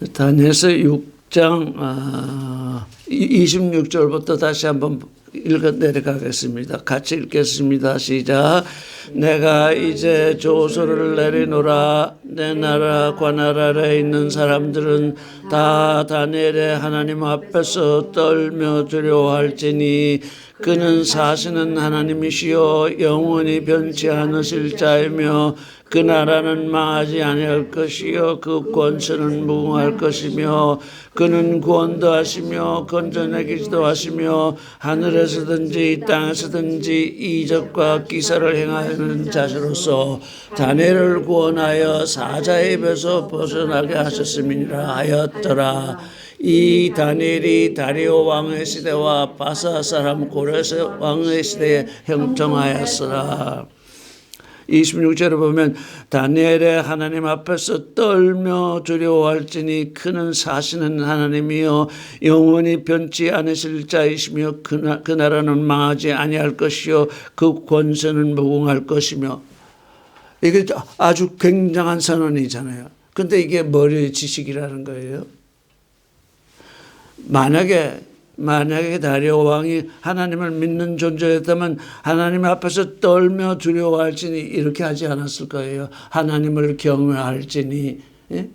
다니엘서 6장 26절부터 다시 한번 읽어 내려가겠습니다. 같이 읽겠습니다. 시작. 내가 이제 조서를 내리노라. 내 나라 관할 아래 있는 사람들은 다 다니엘의 하나님 앞에서 떨며 두려워할지니 그는 사시는 하나님이시요 영원히 변치 않으실 자이며 그 나라는 망하지 아니할 것이요 그 권세는 무궁할 것이며 그는 구원도 하시며 건져내기도 하시며 하늘에서든지 땅에서든지 이적과 기사를 행하는 자로서 다니엘을 구원하여 사자의 입에서 벗어나게 하셨음이라 하였더라. 이 다니엘이 다리오 왕의 시대와 바사 사람 고레스 왕의 시대에 형통하였으라. 26절에 보면 다니엘의 하나님 앞에서 떨며 두려워할지니 그는 사시는 하나님이요 영원히 변치 않으실 자이시며 그 나라는 망하지 아니할 것이요 그 권세는 무궁할 것이며. 이게 아주 굉장한 선언이잖아요. 근데 이게 머리의 지식이라는 거예요. 만약에 다리오 왕이 하나님을 믿는 존재였다면 하나님 앞에서 떨며 두려워할지니 이렇게 하지 않았을 거예요. 하나님을 경외할지니, 예?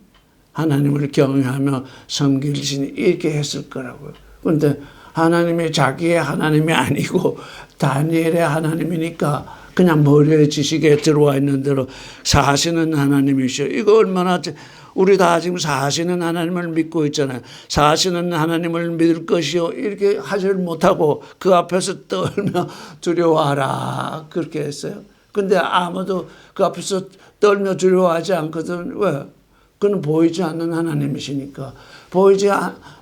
하나님을 경외하며 섬길지니 이렇게 했을 거라고요. 그런데 하나님이 자기의 하나님이 아니고 다니엘의 하나님이니까 그냥 머리의 지식에 들어와 있는 대로 사시는 하나님이시오. 이거 얼마나 우리 다 지금 사시는 하나님을 믿고 있잖아요. 사시는 하나님을 믿을 것이요 이렇게 하지를 못하고 그 앞에서 떨며 두려워하라 그렇게 했어요. 근데 아무도 그 앞에서 떨며 두려워하지 않거든. 왜? 그는 보이지 않는 하나님이시니까.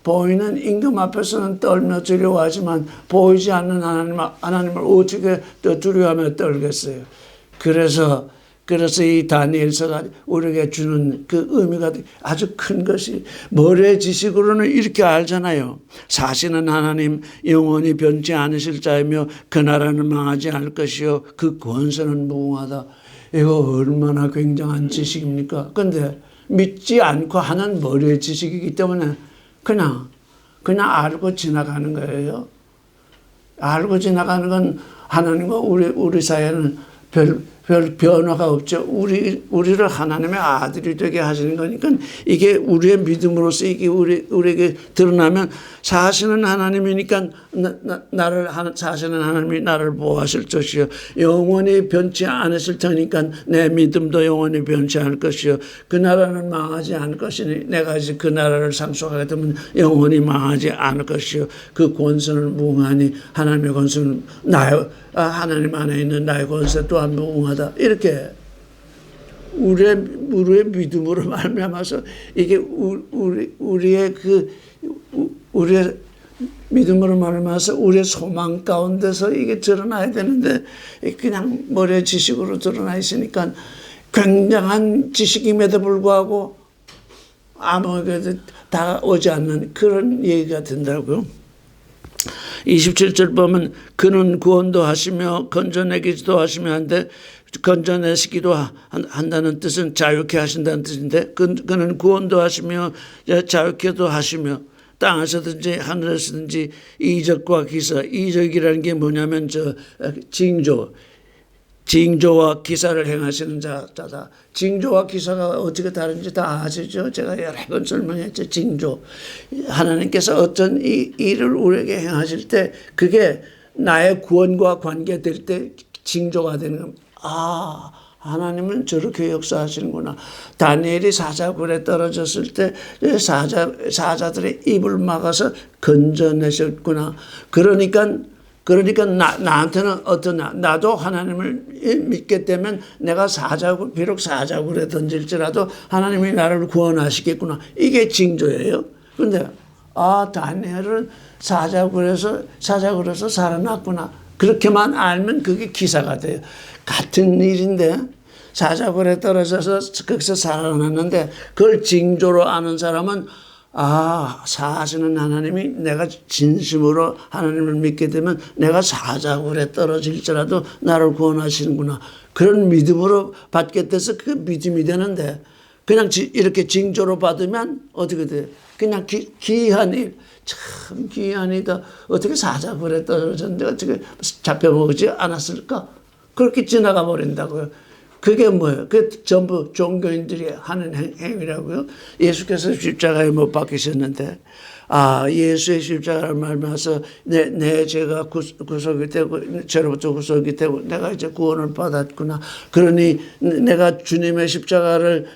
보이는 임금 앞에서는 떨며 두려워하지만 보이지 않는 하나님을 어떻게 더 두려워하며 떨겠어요. 그래서 이 다니엘서가 우리에게 주는 그 의미가 아주 큰 것이 머리의 지식으로는 이렇게 알잖아요. 사시는 하나님 영원히 변치 않으실 자이며 그 나라는 망하지 않을 것이요 그 권세는 무궁하다. 이거 얼마나 굉장한 지식입니까? 그런데 믿지 않고 하는 머리의 지식이기 때문에 그냥 알고 지나가는 거예요. 알고 지나가는 건 하나님과 우리 사이에는 별 변화가 없죠. 우리를 하나님의 아들이 되게 하시는 거니까 이게 우리의 믿음으로서 이게 우리에게 드러나면 사시는 하나님이니까 사시는 하나님이 나를 보호하실 것이요 영원히 변치 않으실 테니까 내 믿음도 영원히 변치 않을 것이요 그 나라는 망하지 않을 것이니 내가 이제 그 나라를 상속하게 되면 영원히 망하지 않을 것이요 그 권세는 무궁하니 하나님의 권세는 하나님 안에 있는 나의 권세 또한 무궁하다. 이렇게 우리의 믿음으로 말미암아서 이게 우리의 믿음으로 말미암아서 우리의 소망 가운데서 이게 드러나야 되는데 그냥 머리의 지식으로 드러나 있으니까 굉장한 지식임에도 불구하고 아무에게도 다가오지 않는 그런 얘기가 된다고요. 27절 보면 그는 구원도 하시며 건져내기도 하시며 한데 건져내시기도 한다는 뜻은 자유케 하신다는 뜻인데 그는 구원도 하시며 자유케도 하시며 땅에서든지 하늘에서든지 이적과 기사. 이적이라는 게 뭐냐면 징조와 기사를 행하시는 자다. 징조와 기사가 어떻게 다른지 다 아시죠? 제가 여러 번 설명했죠. 징조. 하나님께서 어떤 일을 우리에게 행하실 때 그게 나의 구원과 관계될 때 징조가 되는 겁니다. 아, 하나님은 저렇게 역사하시는구나. 다니엘이 사자굴에 떨어졌을 때 사자들의 입을 막아서 건져내셨구나. 그러니까 나한테는 나도 하나님을 믿게 되면 내가 비록 사자굴에 던질지라도 하나님이 나를 구원하시겠구나. 이게 징조예요. 그런데 다니엘은 사자굴에서 살아났구나. 그렇게만 알면 그게 기사가 돼요. 같은 일인데 사자굴에 떨어져서 거기서 살아났는데 그걸 징조로 아는 사람은 사시는 하나님이 내가 진심으로 하나님을 믿게 되면 내가 사자굴에 떨어질지라도 나를 구원하시는구나. 그런 믿음으로 받게 돼서 그 믿음이 되는데 그냥 이렇게 징조로 받으면 어떻게 돼? 그냥 귀한 일. 참 귀한 이다. 어떻게 사자굴에 떨어졌는데 어떻게 잡혀먹지 않았을까? 그렇게 지나가 버린다고요. 그게 뭐예요? 그 전부 종교인들이 하는 행위라고요. 예수께서 십자가에 못 박히셨는데, 예수의 십자가를 말미암아서 내 죄가 구속이 되고, 죄로부터 구속이 되고, 내가 이제 구원을 받았구나. 그러니 내가 주님의 십자가를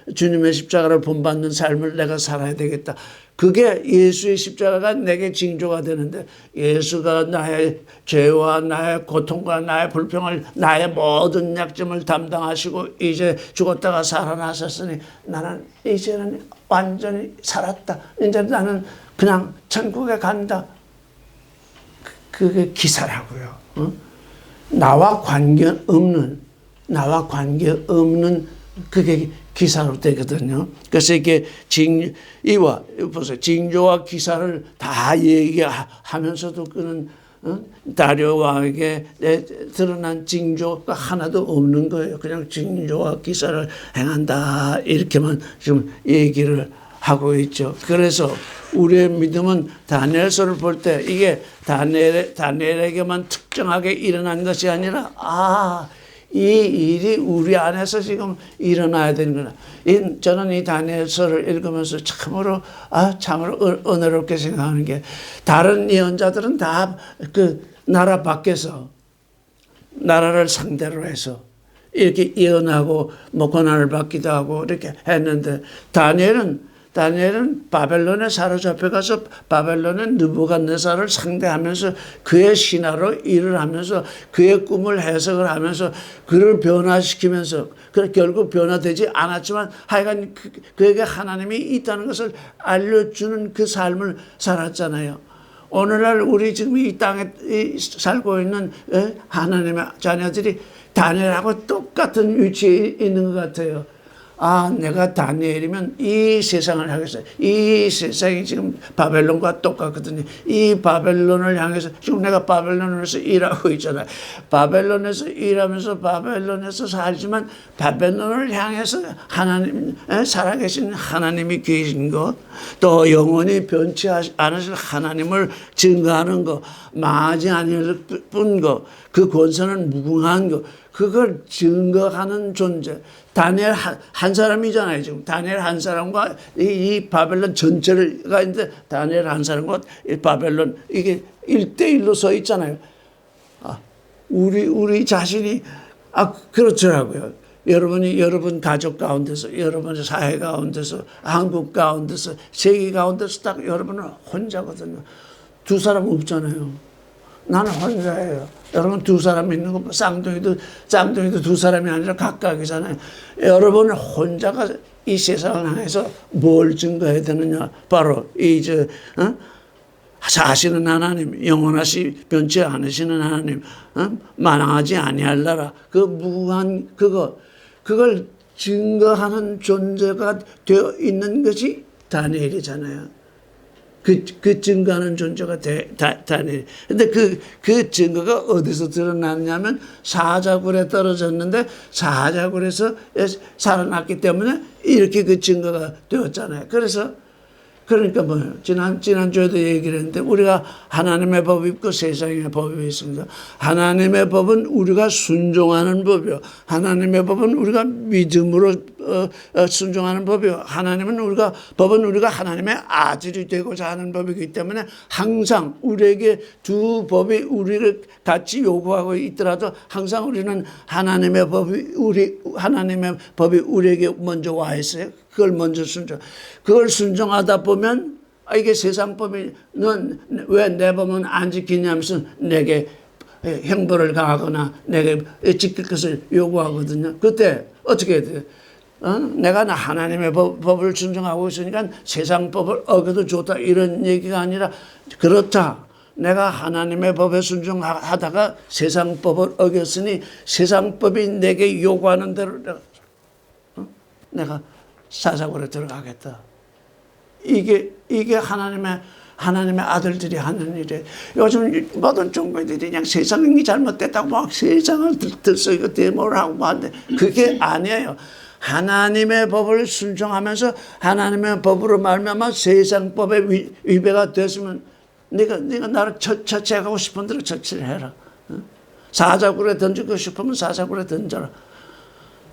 본받는 삶을 내가 살아야 되겠다. 그게 예수의 십자가가 내게 징조가 되는데, 예수가 나의 죄와 나의 고통과 나의 불평을, 나의 모든 약점을 담당하시고 이제 죽었다가 살아나셨으니 나는 이제는 완전히 살았다. 이제 나는 그냥 천국에 간다. 그게 기사라고요. 나와 관계없는 그게 기사로 되거든요. 그래서 이게 보세요. 징조와 기사를 다 얘기하면서도 그는 다리오 왕에게 드러난 징조가 하나도 없는 거예요. 그냥 징조와 기사를 행한다 이렇게만 지금 얘기를 하고 있죠. 그래서 우리의 믿음은 다니엘서를 볼 때 이게 다니엘에게만 특정하게 일어난 것이 아니라 이 일이 우리 안에서 지금 일어나야 되는구나. 저는 이 다니엘서를 읽으면서 참으로 은혜롭게 생각하는 게, 다른 예언자들은 다 그 나라 밖에서 나라를 상대로 해서 이렇게 예언하고 뭐 고난을 받기도 하고 이렇게 했는데, 다니엘은 바벨론에 사로잡혀가서 바벨론의 느부갓네살을 상대하면서 그의 신하로 일을 하면서 그의 꿈을 해석을 하면서 그를 변화시키면서, 결국 변화되지 않았지만 하여간 그에게 하나님이 있다는 것을 알려주는 그 삶을 살았잖아요. 오늘날 우리 지금 이 땅에 살고 있는 하나님의 자녀들이 다니엘하고 똑같은 위치에 있는 것 같아요. 내가 다니엘이면 이 세상을 향해서, 이 세상이 지금 바벨론과 똑같거든요. 이 바벨론을 향해서, 지금 내가 바벨론에서 일하고 있잖아요. 바벨론에서 일하면서 바벨론에서 살지만 바벨론을 향해서 살아계신 하나님이 계신 것, 또 영원히 변치 않으실 하나님을 증거하는 것, 망하지 않을 뿐 것, 그 권세는 무궁한 것, 그걸 증거하는 존재. 다니엘 한 사람이잖아요. 지금 다니엘 한 사람과 이 바벨론 전체가 있는데, 다니엘 한 사람과 이 바벨론 이게 1대1로 서 있잖아요. 우리 자신이 그렇더라고요. 여러분 가족 가운데서, 여러분의 사회 가운데서, 한국 가운데서, 세계 가운데서 딱 여러분은 혼자거든요. 두 사람 없잖아요. 나는 혼자예요. 여러분 두 사람 있는 거, 쌍둥이도 두 사람이 아니라 각각이잖아요. 여러분 혼자가 이 세상을 향해서 뭘 증거해야 되느냐? 바로 사시는 하나님, 영원하시 변치 않으시는 하나님, 만왕하지 아니할 나라, 그 무한 그걸 증거하는 존재가 되어 있는 것이 다니엘이잖아요. 그 증거하는 존재가 다니엘. 근데 그 증거가 어디서 드러났냐면 사자굴에 떨어졌는데 사자굴에서 살아났기 때문에 이렇게 그 증거가 되었잖아요. 그러니까 뭐예요? 지난주에도 얘기를 했는데, 우리가 하나님의 법이 있고 세상의 법이 있습니다. 하나님의 법은 우리가 순종하는 법이요. 하나님의 법은 우리가 믿음으로 순종하는 법이요. 법은 우리가 하나님의 아들이 되고자 하는 법이기 때문에 항상 우리에게 두 법이 우리를 같이 요구하고 있더라도 항상 우리는 하나님의 법이 우리에게 먼저 와 있어요. 그걸 먼저 그걸 순종하다 보면, 이게 세상 법이, 넌 왜 내 법은 안 지키냐면서 내게 형벌을 가하거나 내게 지킬 것을 요구하거든요. 그때 어떻게 해야 돼요? 내가 하나님의 법을 순종하고 있으니까 세상 법을 어겨도 좋다, 이런 얘기가 아니라, 그렇다, 내가 하나님의 법에 순종하다가 세상 법을 어겼으니 세상 법이 내게 요구하는 대로 내가 사자굴에 들어가겠다. 이게 하나님의 아들들이 하는 일이에요. 요즘 모든 종교들이 그냥 세상이 잘못됐다고 막 세상을 들썩이고 데모를 하고 하는데, 그게 아니에요. 하나님의 법을 순종하면서 하나님의 법으로 말미암아 세상 법에 위배가 됐으면 네가 나를 처치하고 싶은 대로 처치를 해라. 사자굴에 던지고 싶으면 사자굴에 던져라.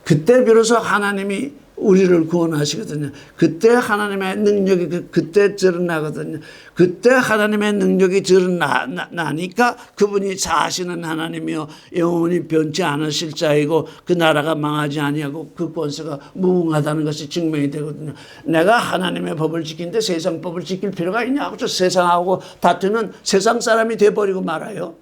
그때 비로소 하나님이 우리를 구원하시거든요. 그때 하나님의 능력이 그때 드러나거든요. 그때 하나님의 능력이 드러나니까 그분이 사시는 하나님이요 영원히 변치 않으실 자이고 그 나라가 망하지 아니하고 그 권세가 무궁하다는 것이 증명이 되거든요. 내가 하나님의 법을 지키는데 세상 법을 지킬 필요가 있냐고 저 세상하고 다투는 세상 사람이 돼버리고 말아요.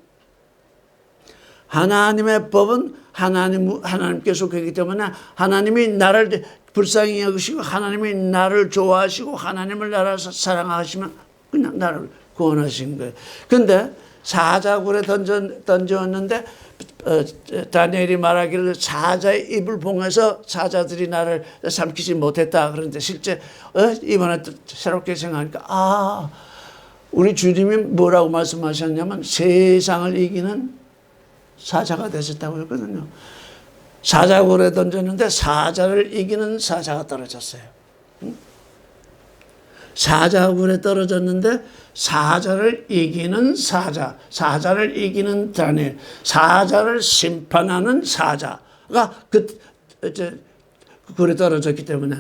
하나님의 법은 하나님께서 속했기 때문에 하나님이 나를 불쌍히 여기시고 하나님이 나를 좋아하시고 하나님을 나를 사랑하시면 그냥 나를 구원하신 거예요. 그런데 사자굴에 던졌는데 다니엘이 말하기를 사자의 입을 봉해서 사자들이 나를 삼키지 못했다. 그런데 실제 이번에 또 새롭게 생각하니까 우리 주님이 뭐라고 말씀하셨냐면 세상을 이기는 사자가 되셨다고 했거든요. 사자굴에 던졌는데 사자를 이기는 사자가 떨어졌어요. 사자굴에 떨어졌는데 사자를 이기는 사자, 사자를 이기는 다니엘, 사자를 심판하는 사자가 굴에 떨어졌기 때문에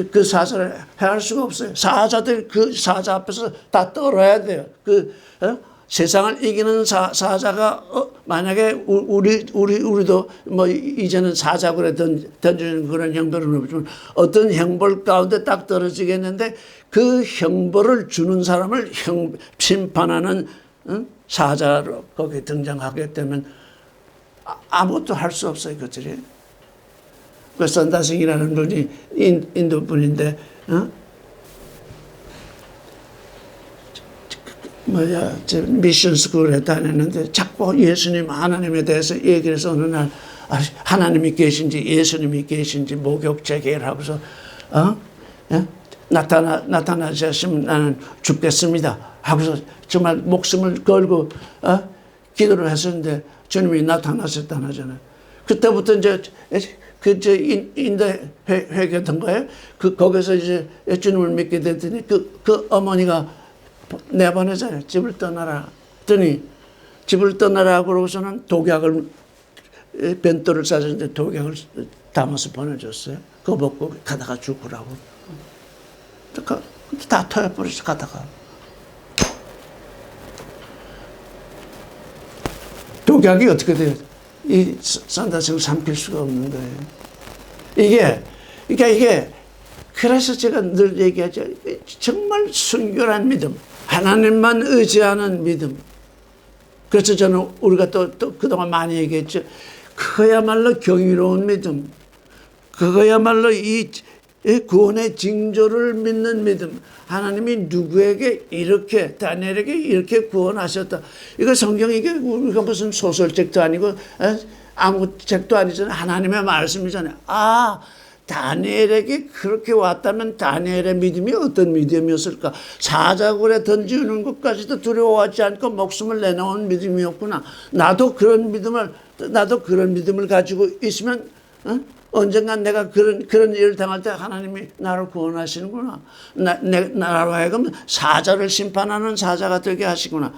그 사자를 해할 수가 없어요. 사자들 그 사자 앞에서 다 떨어야 돼요. 세상을 이기는 사자가 만약에 우리도 뭐 이제는 사자굴에 던지는 그런 형벌은 없지만 어떤 형벌 가운데 딱 떨어지겠는데 그 형벌을 주는 사람을 심판하는 사자로 거기에 등장하게 되면 아무것도 할 수 없어요. 그들이. 그 선다싱이라는 분이 인도 분인데 미션 스쿨에 다녔는데 자꾸 예수님 하나님에 대해서 얘기를 해서 어느 날 하나님이 계신지 예수님이 계신지 목욕제계를 하고서 나타나셨으면 나는 죽겠습니다 하고서 정말 목숨을 걸고 기도를 했었는데 주님이 나타나셨다는 하잖아요. 그때부터 이제 인대 회개했던 거예요. 거기서 이제 주님을 믿게 됐더니 그 어머니가 내보내잖아요. 집을 떠나라. 했더니 집을 떠나라 그러고서는 독약을 벤또를 싸줬는데 독약을 담아서 보내줬어요. 그거 먹고 가다가 죽으라고. 다 터여버려서 가다가. 독약이 어떻게 돼요? 이 산다성을 삼킬 수가 없는 거예요. 이게 그래서 제가 늘 얘기하죠. 정말 순결한 믿음. 하나님만 의지하는 믿음. 그래서 저는 우리가 또 그동안 많이 얘기했죠. 그거야말로 경이로운 믿음. 그거야말로 이 구원의 징조를 믿는 믿음. 하나님이 누구에게 이렇게 다니엘에게 이렇게 구원하셨다. 이거 성경 이게 우리가 무슨 소설책도 아니고 아무 책도 아니잖아요. 하나님의 말씀이잖아요. 다니엘에게 그렇게 왔다면 다니엘의 믿음이 어떤 믿음이었을까? 사자굴에 던지는 것까지도 두려워하지 않고 목숨을 내놓은 믿음이었구나. 나도 그런 믿음을 가지고 있으면 언젠간 내가 그런 일을 당할 때 하나님이 나를 구원하시는구나. 나로 하여금 사자를 심판하는 사자가 되게 하시구나.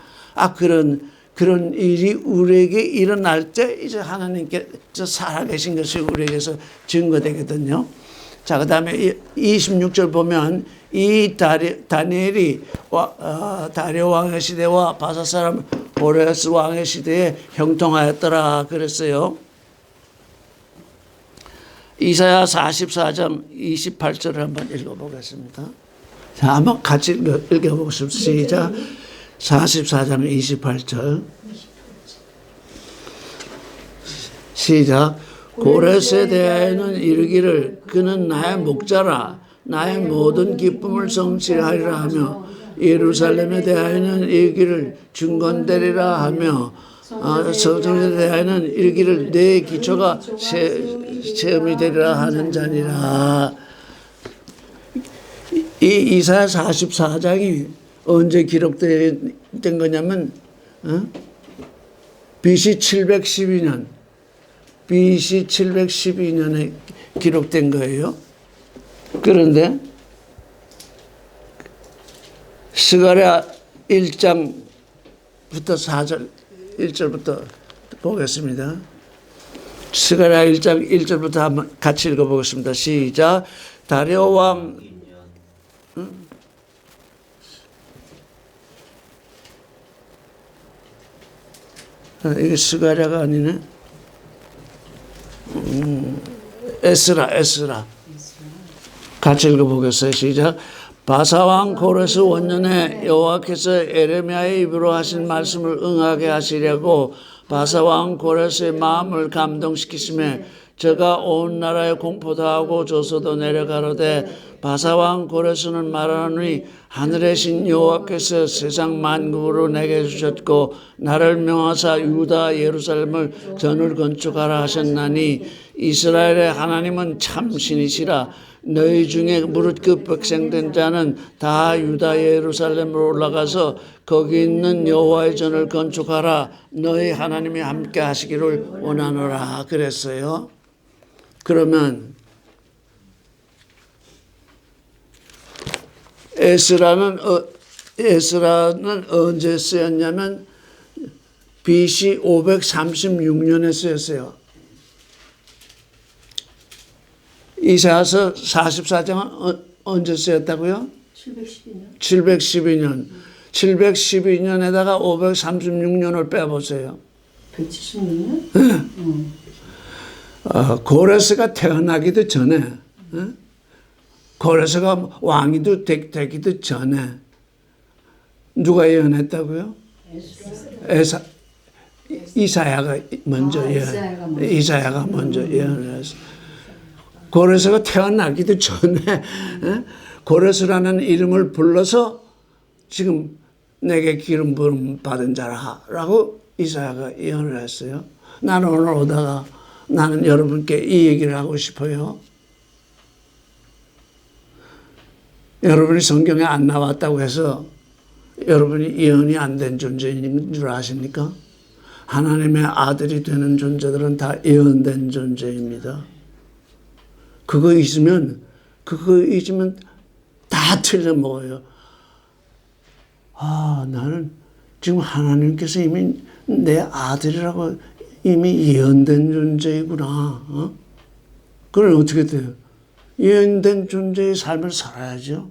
그런 일이 우리에게 일어날 때 이제 하나님께서 살아계신 것이 우리에게서 증거되거든요. 자, 그 다음에 26절 보면 이 다니엘이 다리오 왕의 시대와 바사 사람 고레스 왕의 시대에 형통하였더라 그랬어요. 이사야 44장 28절을 한번 읽어보겠습니다. 자, 한번 같이 읽어보겠습니다. 시작. 44장 28절 시작. 고레스에 대하여는 이르기를 그는 나의 목자라 나의 모든 기쁨을 성취하리라 하며 예루살렘에 대하여는 이르기를 중건되리라 하며 성전에 대하여는 이르기를 내 기초가 체험이 되리라 하는 자니라. 이 이사야 44장이 언제 기록된 거냐면 BC 712년 BC 712년에 기록된 거예요. 그런데 스가랴 1장부터 4절 1절부터 보겠습니다. 스가랴 1장 1절부터 한번 같이 읽어보겠습니다. 시작. 다리오 왕 이게 스가랴가 아니네. 에스라 같이 읽어보겠어요. 시작. 바사왕 고레스 원년에 여호와께서 에레미야의 입으로 하신 말씀을 응하게 하시려고 바사왕 고레스의 마음을 감동시키심에 저가 온 나라에 공포도 하고 조서도 내려가로되 바사왕 고레스는 말하노니 하늘의 신 여호와께서 세상 만국으로 내게 주셨고 나를 명하사 유다 예루살렘을 전을 건축하라 하셨나니 이스라엘의 하나님은 참 신이시라. 너희 중에 무릇 그 백성된 자는 다 유다 예루살렘으로 올라가서 거기 있는 여호와의 전을 건축하라. 너희 하나님이 함께 하시기를 원하노라 그랬어요. 그러면 에스라는 언제 쓰였냐면 BC 536년에 쓰였어요. 이사야서 44장은 언제 쓰였다고요? 712년. 712년에다가 536년을 빼보세요. 176년? 고레스가 태어나기도 전에, 고레스가 왕이도 되기도 전에 누가 예언했다고요? 이사야가 먼저 이사야가 먼저 예언했어요. 고레스가 태어나기도 전에 고레스라는 이름을 불러서 지금 내게 기름 부음 받은 자라라고 이사야가 예언을 했어요. 나는 오늘 오다가 나는 여러분께 이 얘기를 하고 싶어요. 여러분이 성경에 안 나왔다고 해서 여러분이 예언이 안 된 존재인 줄 아십니까? 하나님의 아들이 되는 존재들은 다 예언된 존재입니다. 그거 잊으면 다 틀려먹어요. 나는 지금 하나님께서 이미 내 아들이라고 이미 예언된 존재이구나. 그럼 어떻게 돼요? 예언된 존재의 삶을 살아야죠.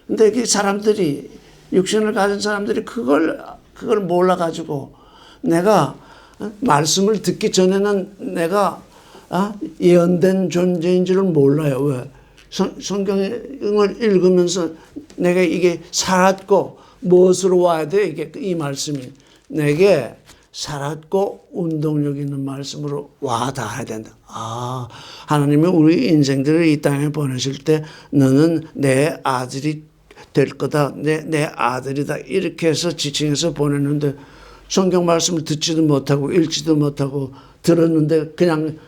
근데 그 사람들이, 육신을 가진 사람들이 그걸 몰라가지고 내가 말씀을 듣기 전에는 내가 예언된 존재인 줄을 몰라요. 왜? 성경을 읽으면서 내가 이게 살았고 무엇으로 와야 돼? 이게 이 말씀이 내게 살았고 운동력 있는 말씀으로 와 닿아야 된다. 하나님이 우리 인생들을 이 땅에 보내실 때 너는 내 아들이 될 거다. 내 아들이다. 이렇게 해서 지칭해서 보냈는데 성경 말씀을 듣지도 못하고 읽지도 못하고 들었는데 그냥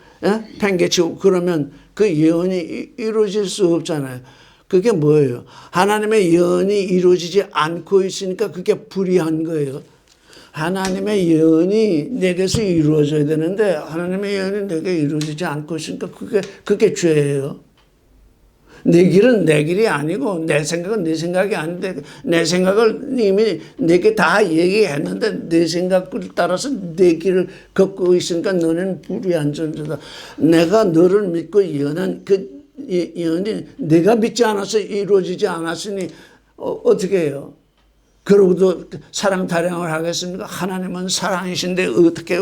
팽개치고 그러면 그 예언이 이루어질 수 없잖아요. 그게 뭐예요? 하나님의 예언이 이루어지지 않고 있으니까 그게 불의한 거예요. 하나님의 예언이 내게서 이루어져야 되는데 하나님의 예언이 내게 이루어지지 않고 있으니까 그게 죄예요. 내 길은 내 길이 아니고 내 생각은 내 생각이 아닌데 내 생각을 이미 내게 다 얘기했는데 내 생각을 따라서 내 길을 걷고 있으니까 너는 불의한 존재다. 내가 너를 믿고 예언한 그 예언이 내가 믿지 않아서 이루어지지 않았으니 어떻게 해요? 그러고도 사랑 타령을 하겠습니까? 하나님은 사랑이신데 어떻게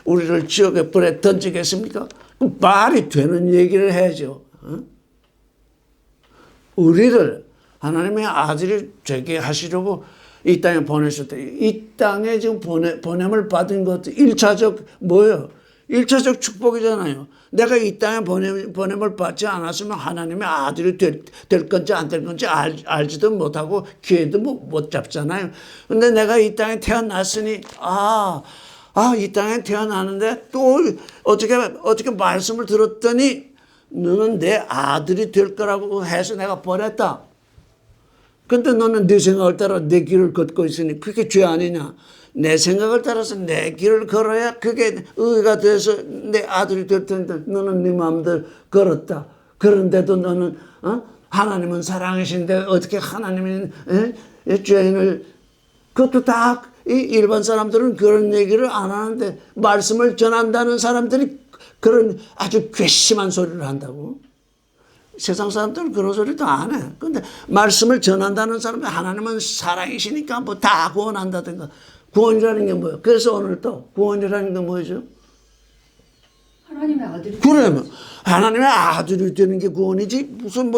우리를 지옥의 불에 던지겠습니까? 말이 되는 얘기를 해야죠. 우리를 하나님의 아들이 되게 하시려고 이 땅에 보내셨다. 이 땅에 지금 보냄을 받은 것도 1차적 뭐예요? 1차적 축복이잖아요. 내가 이 땅에 보냄을 받지 않았으면 하나님의 아들이 될 건지 안 될 건지 알지도 못하고 기회도 못 잡잖아요. 근데 내가 이 땅에 태어났으니 이 땅에 태어나는데 또 어떻게 말씀을 들었더니 너는 내 아들이 될 거라고 해서 내가 보냈다. 근데 너는 네 생각을 따라 내 길을 걷고 있으니 그게 죄 아니냐? 내 생각을 따라서 내 길을 걸어야 그게 의가 돼서 내 아들이 될 텐데 너는 네 마음대로 걸었다. 그런데도 너는 하나님은 사랑이신데 어떻게 하나님이 죄인을 그것도 다 이 일반 사람들은 그런 얘기를 안 하는데 말씀을 전한다는 사람들이 그런 아주 괘씸한 소리를 한다고. 세상 사람들은 그런 소리도 안 해. 근데 말씀을 전한다는 사람은 하나님은 사랑이시니까 뭐 다 구원한다든가. 구원이라는 게 뭐예요? 그래서 오늘 또 구원이라는 게 뭐죠? 하나님의 아들이. 그러면 하나님의 아들이 되는 게 구원이지 무슨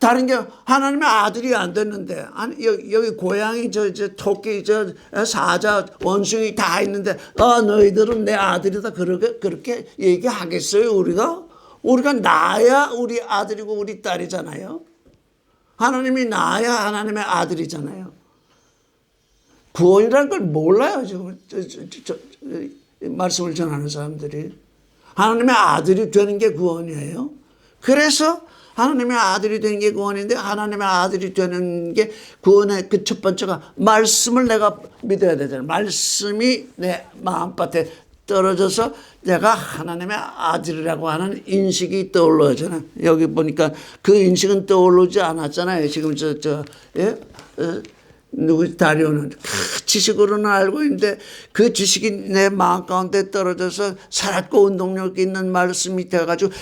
다른 게 하나님의 아들이 안 됐는데 아니 여기 고양이 저 토끼 저 사자 원숭이 다 있는데 너희들은 내 아들이다 그렇게 얘기하겠어요 우리가 나야 우리 아들이고 우리 딸이잖아요. 하나님이 나야 하나님의 아들이잖아요. 구원이라는 걸 몰라요 지금 말씀을 전하는 사람들이. 하나님의 아들이 되는 게 구원이에요. 그래서 하나님의 아들이 되는 게 구원인데 하나님의 아들이 되는 게 구원의 그 첫 번째가 말씀을 내가 믿어야 되잖아요. 말씀이 내 마음밭에 떨어져서 내가 하나님의 아들이라고 하는 인식이 떠올라잖아요. 여기 보니까 그 인식은 떠오르지 않았잖아요. 지금 누구 다리오는 지식으로는 알고 있는데 그 지식이 내 마음 가운데 떨어져서 살았고 운동력 있는 말씀이 되어가지고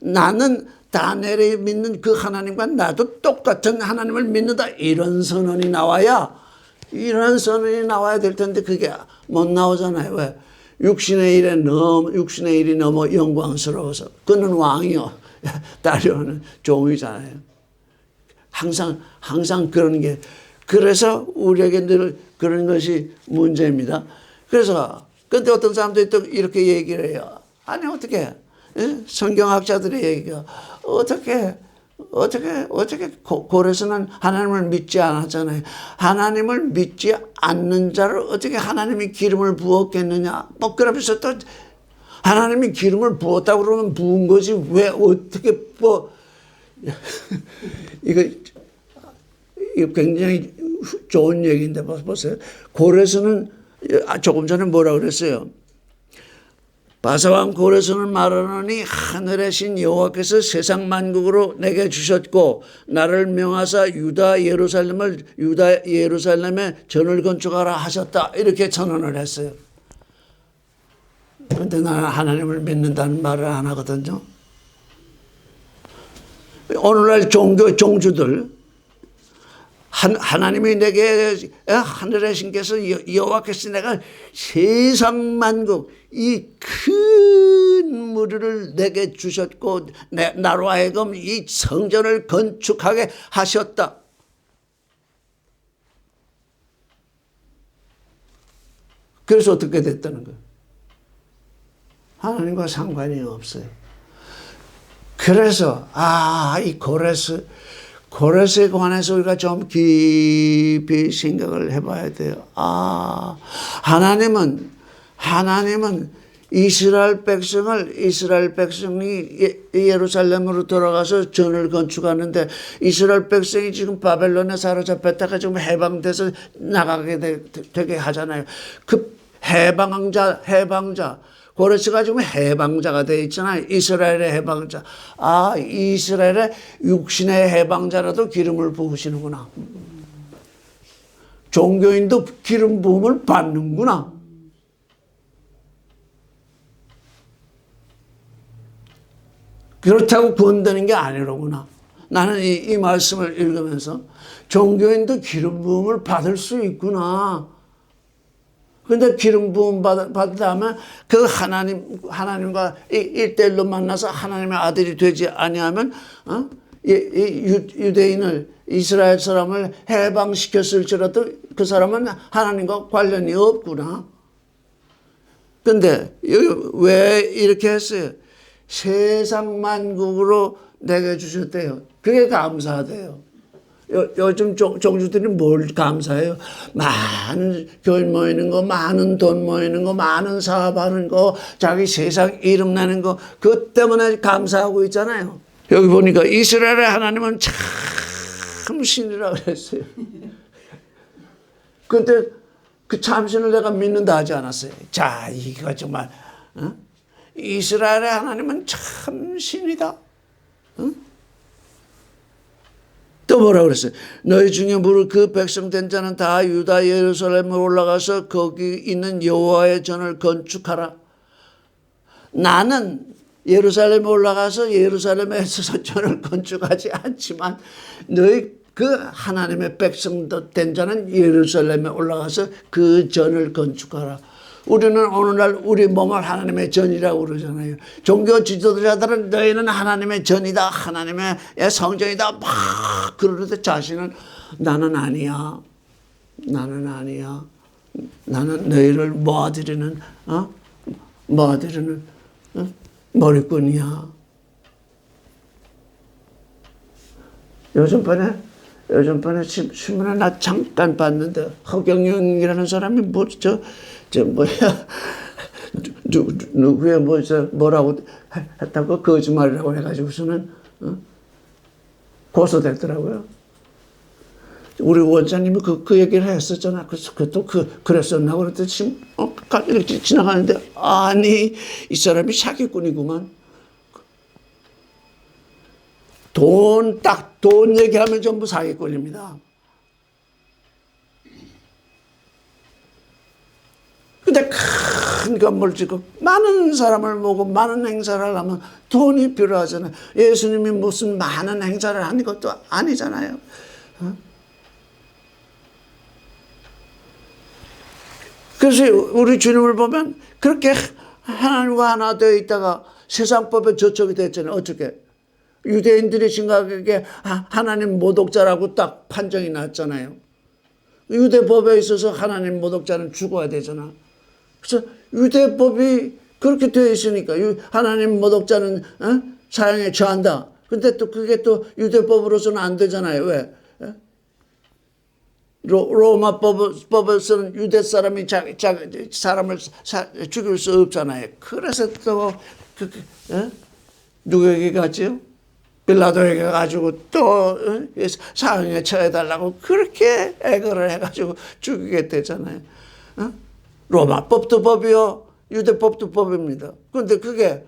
나는 다니엘이 믿는 그 하나님과 나도 똑같은 하나님을 믿는다 이런 선언이 나와야 될 텐데 그게 못 나오잖아요. 왜? 육신의 일이 너무 영광스러워서 그는 왕이요 다리오는 종이잖아요. 항상 그런 게 그래서 우리에게 늘 그런 것이 문제입니다. 그래서 근데 어떤 사람들이 또 이렇게 얘기를 해요. 아니 어떻게 성경학자들의 얘기가 어떻게 고레스는 하나님을 믿지 않았잖아요. 하나님을 믿지 않는 자를 어떻게 하나님이 기름을 부었겠느냐. 뭐 그러면서 또 하나님이 기름을 부었다고 그러면 부은 거지 왜 어떻게 이거 굉장히 좋은 얘기인데 보세요. 고레스는 조금 전에 뭐라 그랬어요? 바사왕 고레스는 말하노니 하늘의 신 여호와께서 세상 만국으로 내게 주셨고 나를 명하사 유다 예루살렘에 전을 건축하라 하셨다 이렇게 선언을 했어요. 그런데 나는 하나님을 믿는다는 말을 안 하거든요. 오늘날 종주들 하나님이 내게 하늘의 신께서 여호와께서 내가 세상 만국 이 큰 무리를 내게 주셨고 나로 하여금 이 성전을 건축하게 하셨다. 그래서 어떻게 됐다는 거예요? 하나님과 상관이 없어요. 그래서 이 고레스에 관해서 우리가 좀 깊이 생각을 해봐야 돼요. 하나님은 이스라엘 백성이 예루살렘으로 돌아가서 전을 건축하는데 이스라엘 백성이 지금 바벨론에 사로잡혔다가 지금 해방돼서 나가게 되게 하잖아요. 그 해방자 고레스가 지금 해방자가 되어 있잖아요. 이스라엘의 해방자. 이스라엘의 육신의 해방자라도 기름을 부으시는구나. 종교인도 기름 부음을 받는구나. 그렇다고 구원되는 게 아니로구나. 나는 이 말씀을 읽으면서 종교인도 기름 부음을 받을 수 있구나. 근데 기름 부음 받으면 그 하나님과 일대일로 만나서 하나님의 아들이 되지 아니하면 유대인을 이스라엘 사람을 해방시켰을지라도 그 사람은 하나님과 관련이 없구나. 근데 왜 이렇게 했어요? 세상 만국으로 내게 주셨대요. 그게 감사하대요. 요즘 종주들이 뭘 감사해요? 많은 교회 모이는 거, 많은 돈 모이는 거, 많은 사업하는 거, 자기 세상 이름 내는 거, 그것 때문에 감사하고 있잖아요. 여기 보니까 이스라엘의 하나님은 참 참신이라 그랬어요. 근데 그 참신을 내가 믿는다 하지 않았어요. 자, 이거 정말 이스라엘의 하나님은 참신이다. 또 뭐라 그랬어요? 너희 중에 물을 그 백성 된 자는 다 유다 예루살렘에 올라가서 거기 있는 여호와의 전을 건축하라. 나는 예루살렘에 올라가서 예루살렘에 있어서 전을 건축하지 않지만 너희 그 하나님의 백성 된 자는 예루살렘에 올라가서 그 전을 건축하라. 우리는 오늘날 우리 몸을 하나님의 전이라고 그러잖아요. 종교 지도자들은 너희는 하나님의 전이다, 하나님의 성전이다 막 그러는데 자신은 나는 아니야. 나는 아니야. 나는 너희를 모아드리는 머리꾼이야. 요즘번에 신문에 나 잠깐 봤는데 허경영이라는 사람이 누구의 뭐라고 했다고 거짓말이라고 해가지고서는 고소됐더라고요. 우리 원장님이 그 얘기를 했었잖아. 그것도 그랬었나 그랬더니 이렇게 지나가는데 아니 이 사람이 사기꾼이구만. 돈 얘기하면 전부 사기꾼입니다. 근데 큰 건물 짓고 많은 사람을 모으고 많은 행사를 하면 돈이 필요하잖아요. 예수님이 무슨 많은 행사를 하는 것도 아니잖아요. 그래서 우리 주님을 보면 그렇게 하나님과 하나 되어 있다가 세상법에 저촉이 됐잖아요. 어떻게? 유대인들이 심각하게 하나님 모독자라고 딱 판정이 났잖아요. 유대법에 있어서 하나님 모독자는 죽어야 되잖아. 그래서 유대법이 그렇게 되어 있으니까 하나님 모독자는 사형에 처한다. 근데 또 그게 또 유대법으로서는 안 되잖아요. 왜? 로마 법에서는 유대 사람이 사람을 죽일 수 없잖아요. 그래서 또 누구에게 갔지요? 빌라도에게 가지고 또 사형에 처해달라고 그렇게 애거를 해가지고 죽이게 되잖아요. 로마 법도 법이요, 유대법도 법입니다. 그런데 그게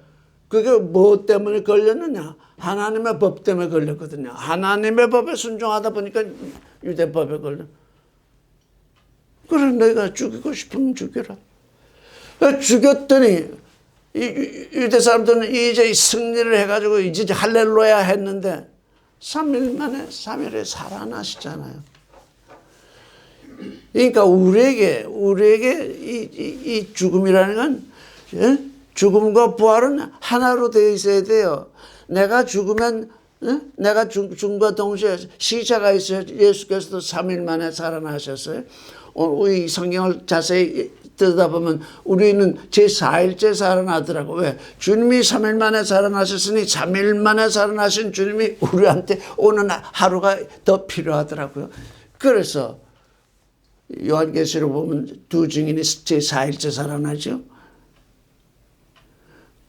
뭐 때문에 걸렸느냐? 하나님의 법 때문에 걸렸거든요. 하나님의 법에 순종하다 보니까 유대법에 걸려. 그래 너희가 죽이고 싶으면 죽여라. 죽였더니 유대 사람들은 이제 승리를 해가지고 이제 할렐루야 했는데 3일 만에 3일에 살아나시잖아요. 그러니까 우리에게 이 죽음이라는 건 죽음과 부활은 하나로 되어 있어야 돼요. 내가 죽으면 내가 죽음과 동시에 시차가 있어요. 예수께서도 3일 만에 살아나셨어요. 이 성경을 자세히 들여다보면 우리는 제4일째 살아나더라고. 왜? 주님이 3일 만에 살아나셨으니 3일 만에 살아나신 주님이 우리한테 오는 하루가 더 필요하더라고요. 그래서 요한계시록 보면 두 증인이 제4일째 살아나죠.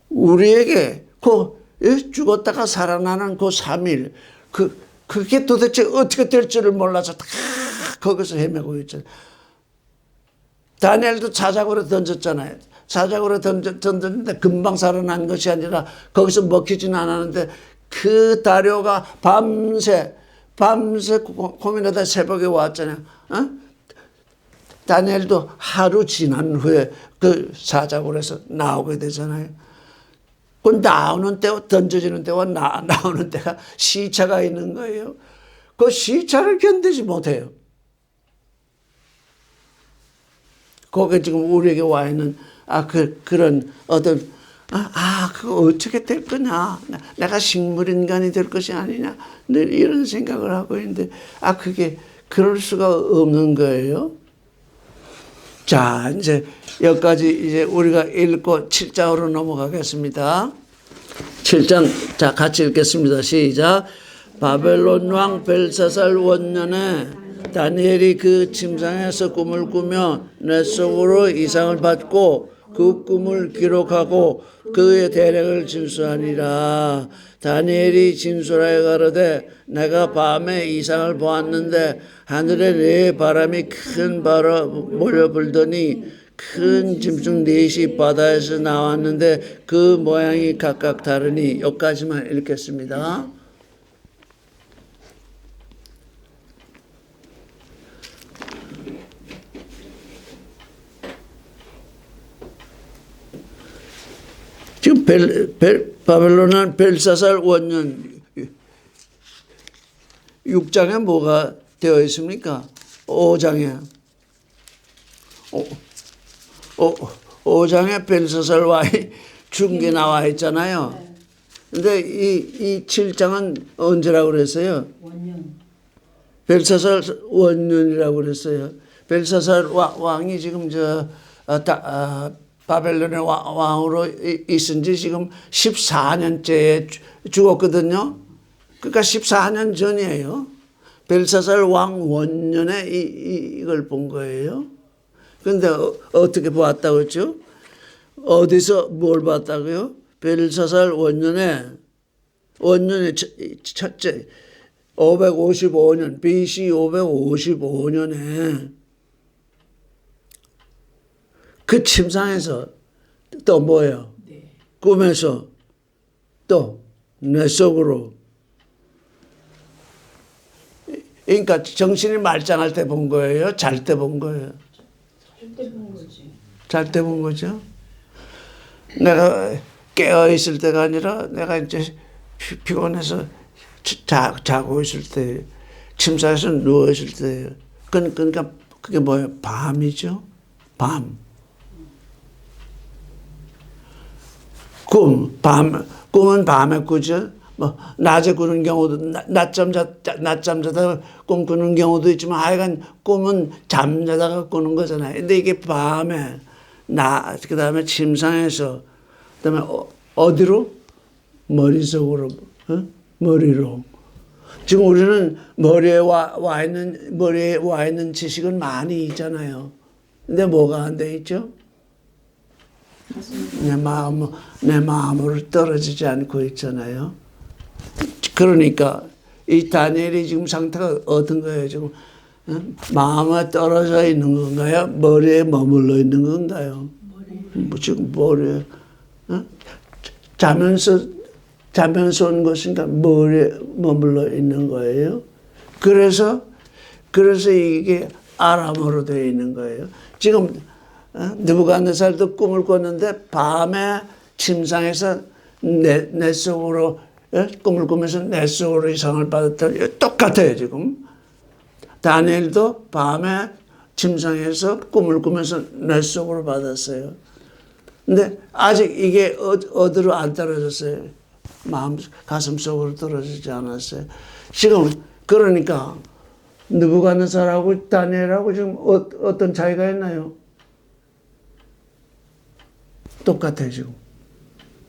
우리에게 죽었다가 살아나는 그 3일 그게 도대체 어떻게 될지를 몰라서 다 거기서 헤매고 있잖아요. 다니엘도 사자굴에 던졌잖아요. 사자굴에 던졌는데 금방 살아난 것이 아니라 거기서 먹히진 않았는데 그 다료가 밤새 고민하다 새벽에 왔잖아요. 다니엘도 하루 지난 후에 그 사자굴에서 나오게 되잖아요. 그 나오는 때와 던져지는 때와 나오는 때가 시차가 있는 거예요. 그 시차를 견디지 못해요. 거기에 지금 우리에게 와 있는 그런 어떤 그거 어떻게 될 거냐? 내가 식물인간이 될 것이 아니냐? 늘 이런 생각을 하고 있는데 그게 그럴 수가 없는 거예요. 자, 이제 여기까지 이제 우리가 읽고 7장으로 넘어가겠습니다. 7장, 자, 같이 읽겠습니다. 시작. 바벨론 왕 벨사살 원년에 다니엘이 그 침상에서 꿈을 꾸며 내 속으로 이상을 받고 그 꿈을 기록하고 그의 대략을 진술하니라. 다니엘이 진술하여 가로되 내가 밤에 이상을 보았는데 하늘에 네 바람이 큰 바람 몰려 불더니 큰 짐승 넷이 바다에서 나왔는데 그 모양이 각각 다르니. 여기까지만 읽겠습니다. 지금 바벨론은 벨사살 원년 6장에 뭐가 되어 있습니까? 5장에 5장에 벨사살 왕이 죽은 게 나와 있잖아요. 근데 이 7장은 언제라고 그랬어요? 원년. 벨사살 원년이라고 그랬어요. 벨사살 왕이 지금 바벨론의 왕으로 있은 지 지금 14년째에 죽었거든요. 그러니까 14년 전이에요. 벨사살 왕 원년에 이걸 본 거예요. 그런데 어떻게 보았다고 했죠? 어디서 뭘 봤다고요? 벨사살 원년에 첫째 555년 BC 555년에 그 침상에서 또 뭐예요? 네. 꿈에서 또 내 속으로, 그러니까 정신이 말짱할 때 본 거예요? 잘 때 본 거예요? 잘 때 본 거지. 잘 때 본 거죠? 내가 깨어 있을 때가 아니라 내가 이제 피곤해서 자고 있을 때, 침상에서 누워 있을 때예요. 그러니까 그게 뭐예요? 밤이죠. 밤. 꿈은 밤에 꾸죠. 뭐 낮에 꾸는 경우도 낮잠 자다가 꿈 꾸는 경우도 있지만 하여간 꿈은 잠자다가 꾸는 거잖아요. 근데 이게 밤에 그다음에 침상에서 그다음에 어디로? 머릿속으로, 머리로. 지금 우리는 머리에 와 있는 지식은 많이 있잖아요. 근데 뭐가 안 돼 있죠? 내 마음으로 떨어지지 않고 있잖아요. 그러니까 이 다니엘이 지금 상태가 어떤 거예요? 지금 마음에 떨어져 있는 건가요? 머리에 머물러 있는 건가요? 지금 머리에 자면서 온 것인가? 머리에 머물러 있는 거예요. 그래서 이게 아람어로 되어 있는 거예요. 지금 느부갓네살도 꿈을 꿨는데 밤에 침상에서 내 속으로 꿈을 꾸면서 내 속으로 이상을 받았다. 똑같아요 지금. 다니엘도 밤에 침상에서 꿈을 꾸면서 내 속으로 받았어요. 근데 아직 이게 어디로 안 떨어졌어요. 가슴 속으로 떨어지지 않았어요. 지금 그러니까 느부갓네살하고 다니엘하고 지금 어떤 차이가 있나요? 똑같아요 지금.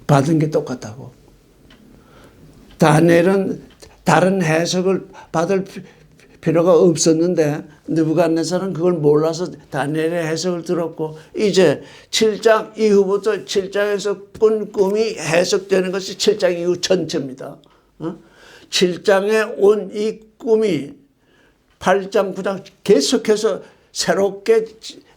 받은 게 똑같다고. 다니엘은 다른 해석을 받을 필요가 없었는데 느부갓네살은 그걸 몰라서 다니엘의 해석을 들었고, 이제 7장 이후부터 7장에서 꾼 꿈이 해석되는 것이 7장 이후 전체입니다. 7장에 온 이 꿈이 8장 9장 계속해서 새롭게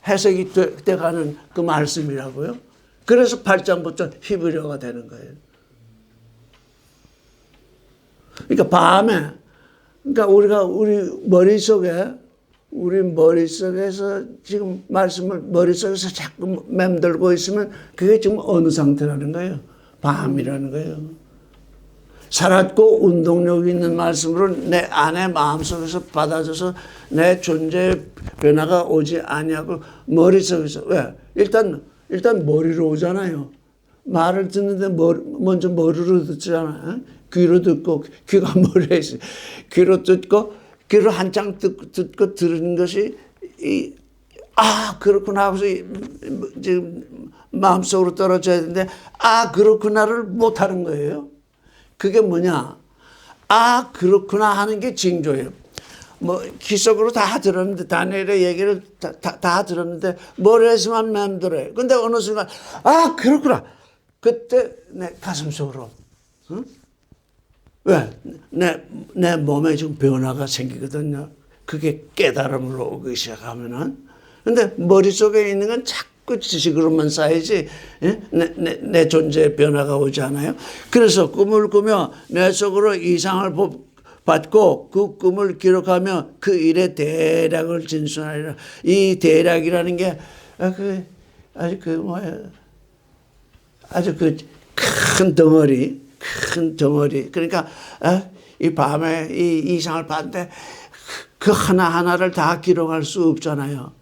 해석이 돼가는 그 말씀이라고요. 그래서 8장부터 히브리어가 되는 거예요. 그러니까 밤에, 그러니까 우리 머릿속에서 지금 말씀을 머릿속에서 자꾸 맴돌고 있으면 그게 지금 어느 상태라는 거예요? 밤이라는 거예요. 살았고 운동력 있는 말씀으로 내 안에 마음속에서 받아줘서 내 존재의 변화가 오지 아니하고 머릿속에서, 왜? 일단 머리로 오잖아요. 말을 듣는데 먼저 머리로 듣잖아요. 귀로 듣고, 귀가 머리에 있어요. 귀로 듣고, 귀로 한창 듣고 들은 것이, 그렇구나 하고서 지금 마음속으로 떨어져야 되는데, 그렇구나를 못하는 거예요. 그게 뭐냐? 그렇구나 하는 게 징조예요. 뭐 기속으로 다 들었는데 다니엘의 얘기를 다 들었는데 머리에서만 맴돌아요. 근데 어느 순간 아 그렇구나. 그때 내 가슴속으로 응? 왜? 내 몸에 지금 변화가 생기거든요. 그게 깨달음으로 오기 시작하면은. 근데 머릿속에 있는 건 자꾸 지식으로만 쌓이지, 예? 내 존재의 변화가 오지 않아요. 그래서 꿈을 꾸며 내 속으로 이상을 받고 그 꿈을 기록하며 그 일의 대략을 진술하리라. 이 대략이라는 게, 아주 큰 덩어리. 그러니까, 이 밤에 이 이상을 봤는데 그 하나하나를 다 기록할 수 없잖아요.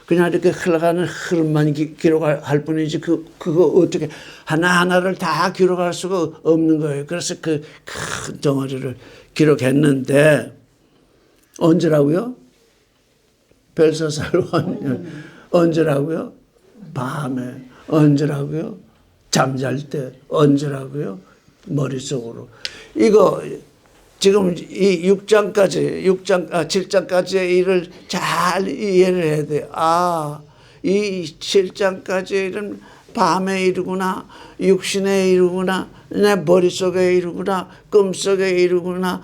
그냥 이렇게 흘러가는 흐름만 기록할 뿐이지 그거 어떻게 하나하나를 다 기록할 수가 없는 거예요. 그래서 그 큰 덩어리를 기록했는데 언제라고요? 벨사살 왕년 언제라고요? 밤에 언제라고요? 잠잘 때 언제라고요? 머릿속으로. 이거 지금 이 7장까지의 일을 잘 이해를 해야 돼요. 이 7장까지의 일은 밤의 일이구나, 육신의 일이구나, 내 머릿속의 일이구나, 꿈속의 일이구나,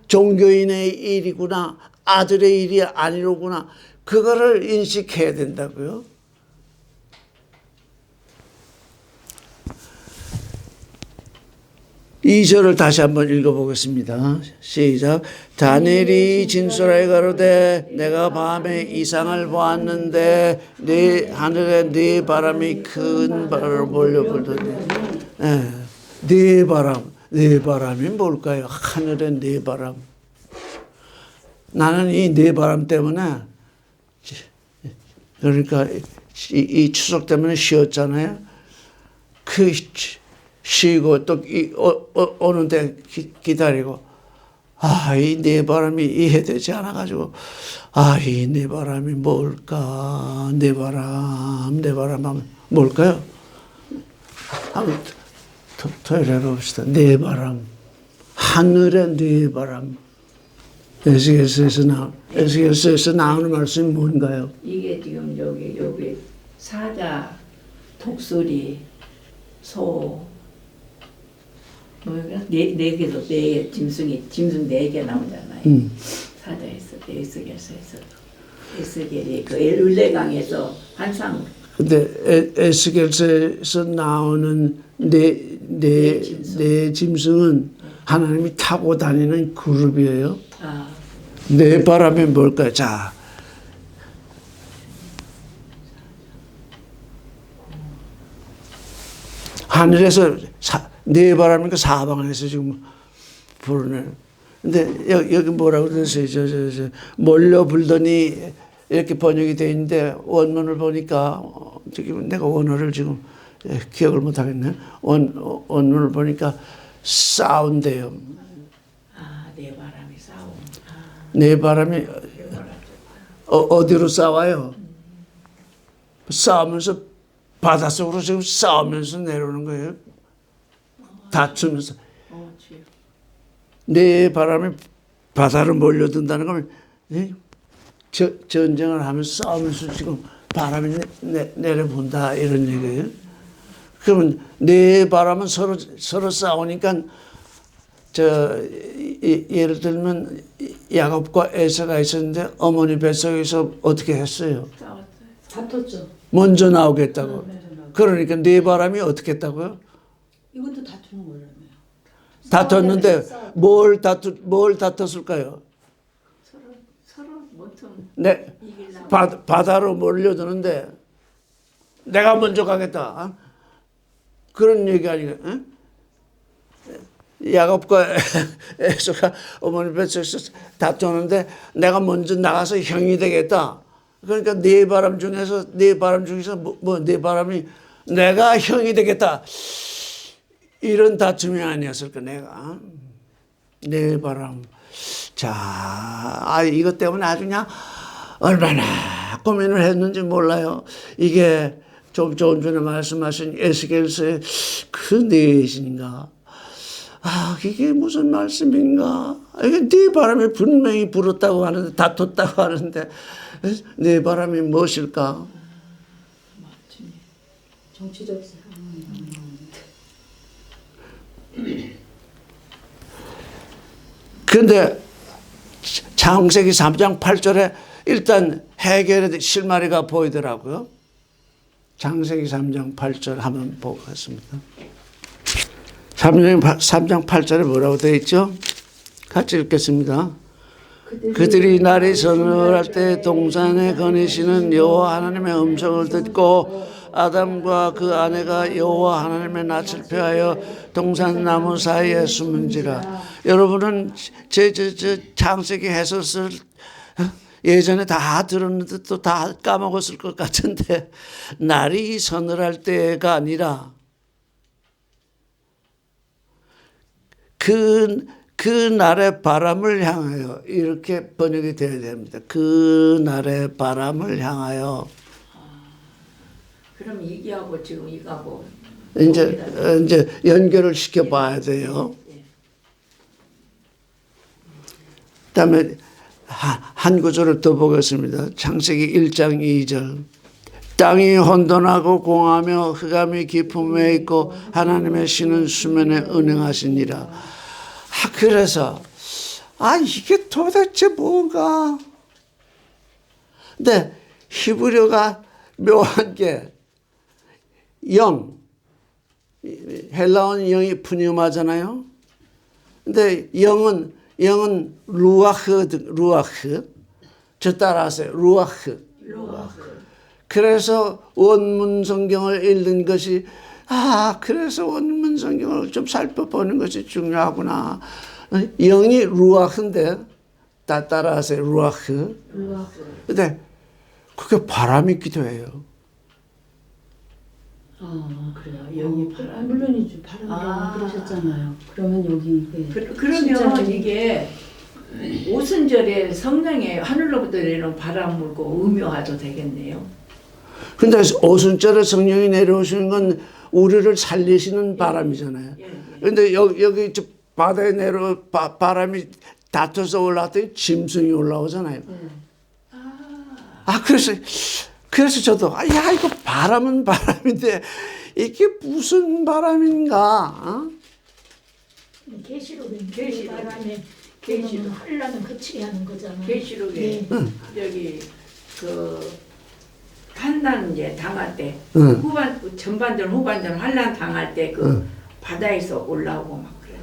종교인의 일이구나, 아들의 일이 아니로구나. 그거를 인식해야 된다고요. 2절을 다시 한번 읽어보겠습니다. 시작. 다니엘이 진술하여 가로되 내가 밤에 이상을 보았는데 하늘에 네 바람이 큰 바람을 몰려 불더니 네 바람이 뭘까요? 하늘에 네 바람. 나는 이 네 바람 때문에 그러니까 이 추석 때문에 쉬었잖아요. 쉬고 또 오는데 기다리고 이 네 바람이 이해되지 않아가지고 이 네 바람이 뭘까? 네 바람 하면 뭘까요? 한번 토요일에 봅시다. 네 바람, 하늘의 네 바람. 에스겔서에서 나오는 말씀이 뭔가요? 이게 지금 여기 사자, 독수리, 소 뭐가 네 개도 짐승 4개 나오잖아요. 사자에서 에스겔이 그 을레강에서 환상. 근데 에스겔서에서 나오는 네 짐승은 하나님이 타고 다니는 그룹이에요. 네 바람이 뭘까요? 자, 하늘에서 네 바람이니까 사방에서 지금 부르네. 근데 여기 뭐라고 그랬어요? 저 몰려 불더니 이렇게 번역이 되어 있는데 원문을 보니까 지금 내가 원어를 지금 기억을 못 하겠네. 원문을 보니까 싸운대요. 네 바람이 싸움. 네 바람이 어디로 싸워요? 싸우면서 바닷속으로 지금 싸우면서 내려오는 거예요. 다투면서. 네 바람이 바다로 몰려든다는 거면 전쟁을 하면서 싸우면서 지금 바람이 내려본다 이런 얘기예요. 그러면 네 바람은 서로 싸우니까 예를 들면 야곱과 에서가 있었는데 어머니 뱃속에서 어떻게 했어요? 다퉜죠. 먼저 나오겠다고. 그러니까 네 바람이 어떻게 했다고요? 이것도 다투는 거라며요. 다퉜는데 뭘 다퉜을까요? 서로 뭐좀 네, 바다로 몰려드는데 내가 먼저 가겠다. 그런 얘기 아니에요. 야곱과 에서가 어머니 뱃속에서 다투는데 내가 먼저 나가서 형이 되겠다. 그러니까 네 바람 중에서 네 바람이 내가 형이 되겠다. 이런 다툼이 아니었을까 내가. 네 바람. 자, 이것 때문에 아주 그냥 얼마나 고민을 했는지 몰라요. 이게 좀 전에 말씀하신 에스겔서의 그 내신인가. 아, 이게 무슨 말씀인가? 이게 네 바람이 분명히 불었다고 하는데, 다퉜다고 하는데, 네 바람이 무엇일까? 정치적 그런데 창세기 3장 8절에 일단 해결의 실마리가 보이더라고요. 창세기 3장 8절 한번 보겠습니다. 3장 8절에 뭐라고 되어 있죠? 같이 읽겠습니다. 그들이 날이 서늘할 때 동산에 거니시는 여호와 하나님의 음성을 듣고 아담과 그 아내가 여호와 하나님의 낯을 피하여 동산 나무 사이에 숨은지라. 여러분은 제 창세기 해설을 예전에 다 들었는데 또 다 까먹었을 것 같은데, 날이 서늘할 때가 아니라 그 날의 바람을 향하여, 이렇게 번역이 되어야 됩니다. 그 날의 바람을 향하여. 그럼 이게하고 지금 이거하고 이제 연결을 시켜봐야 돼요. 그다음에 한 구절을 더 보겠습니다. 창세기 1장 2절. 땅이 혼돈하고 공하며 흑암이 깊음에 있고 하나님의 신은 수면에 운행하시니라. 그래서 이게 도대체 뭔가? 근데 히브리어가 묘한 게 헬라어는 영이 푸뉴마잖아요. 근데 영은 루아흐. 저 따라하세요. 루아흐. 그래서 원문 성경을 읽는 것이, 그래서 원문 성경을 좀 살펴보는 것이 중요하구나. 영이 루아흐인데, 따라하세요. 루아흐. 근데 그게 바람이기도 해요. 그래요. 영이 바람. 물론이죠. 바람이라고 그러셨잖아요. 그러면 여기 그러면 이게 오순절에 성령의 하늘로부터 내려오는 바람 불고 음요하도 되겠네요. 근데 오순절에 성령이 내려오시는 건 우리를 살리시는 바람이잖아요. 근데 여기 바다에 바람이 다퉈서 올라왔더니 짐승이 올라오잖아요. 그래서 저도 이거 바람은 바람인데 이게 무슨 바람인가? 계시록은 계시록. 바람에 계시록. 환란은 그치게 하는 거잖아요. 계시록에 여기 그 환난 이제 당할 때 전반전 후반전 환난 당할 때 그 바다에서 올라오고 막 그래요.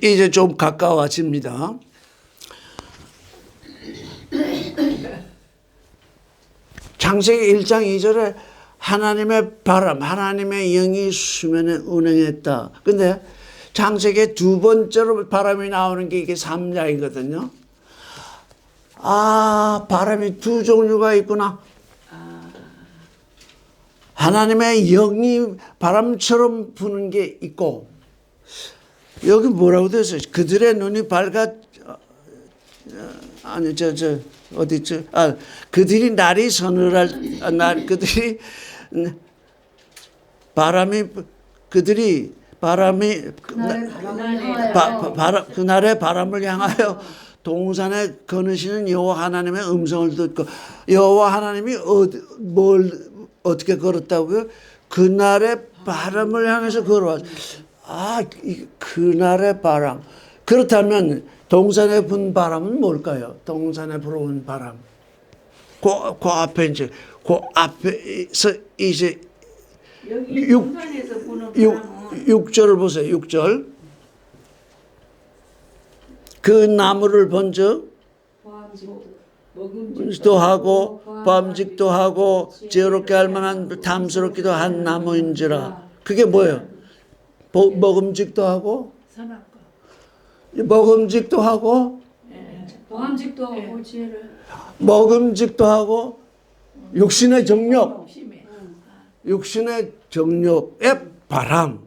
이제 좀 가까워집니다. 창세기 1장 2절에 하나님의 바람, 하나님의 영이 수면에 운행했다. 근데 창세기 두 번째로 바람이 나오는 게 이게 3장이거든요. 바람이 두 종류가 있구나. 하나님의 영이 바람처럼 부는 게 있고, 여기 뭐라고 되어 있어요? 그들의 눈이 그들이 날이 서늘할 그들이 그날의 바람을 향하여 동산에 거느시는 여호와 하나님의 음성을 듣고. 여호와 하나님이 어떻게 걸었다고요? 그날의 바람을 향해서 걸어왔어요. 그날의 바람. 그렇다면 동산에 분 바람은 뭘까요? 동산에 불어온 바람. 그 앞에서 이제 여기 동산에서 부는 바람은 6절을 보세요. 6절. 그 나무를 번져 먹음직도 하고 범직도 하고 지혜롭게 할 만한 탐스럽기도 한 나무인지라. 그게 뭐예요? 먹음직도 하고 선악과 먹음직도 하고 보암직도 하고 지혜를 먹음직도 하고 육신의 정욕, 심해. 육신의 정욕의 바람,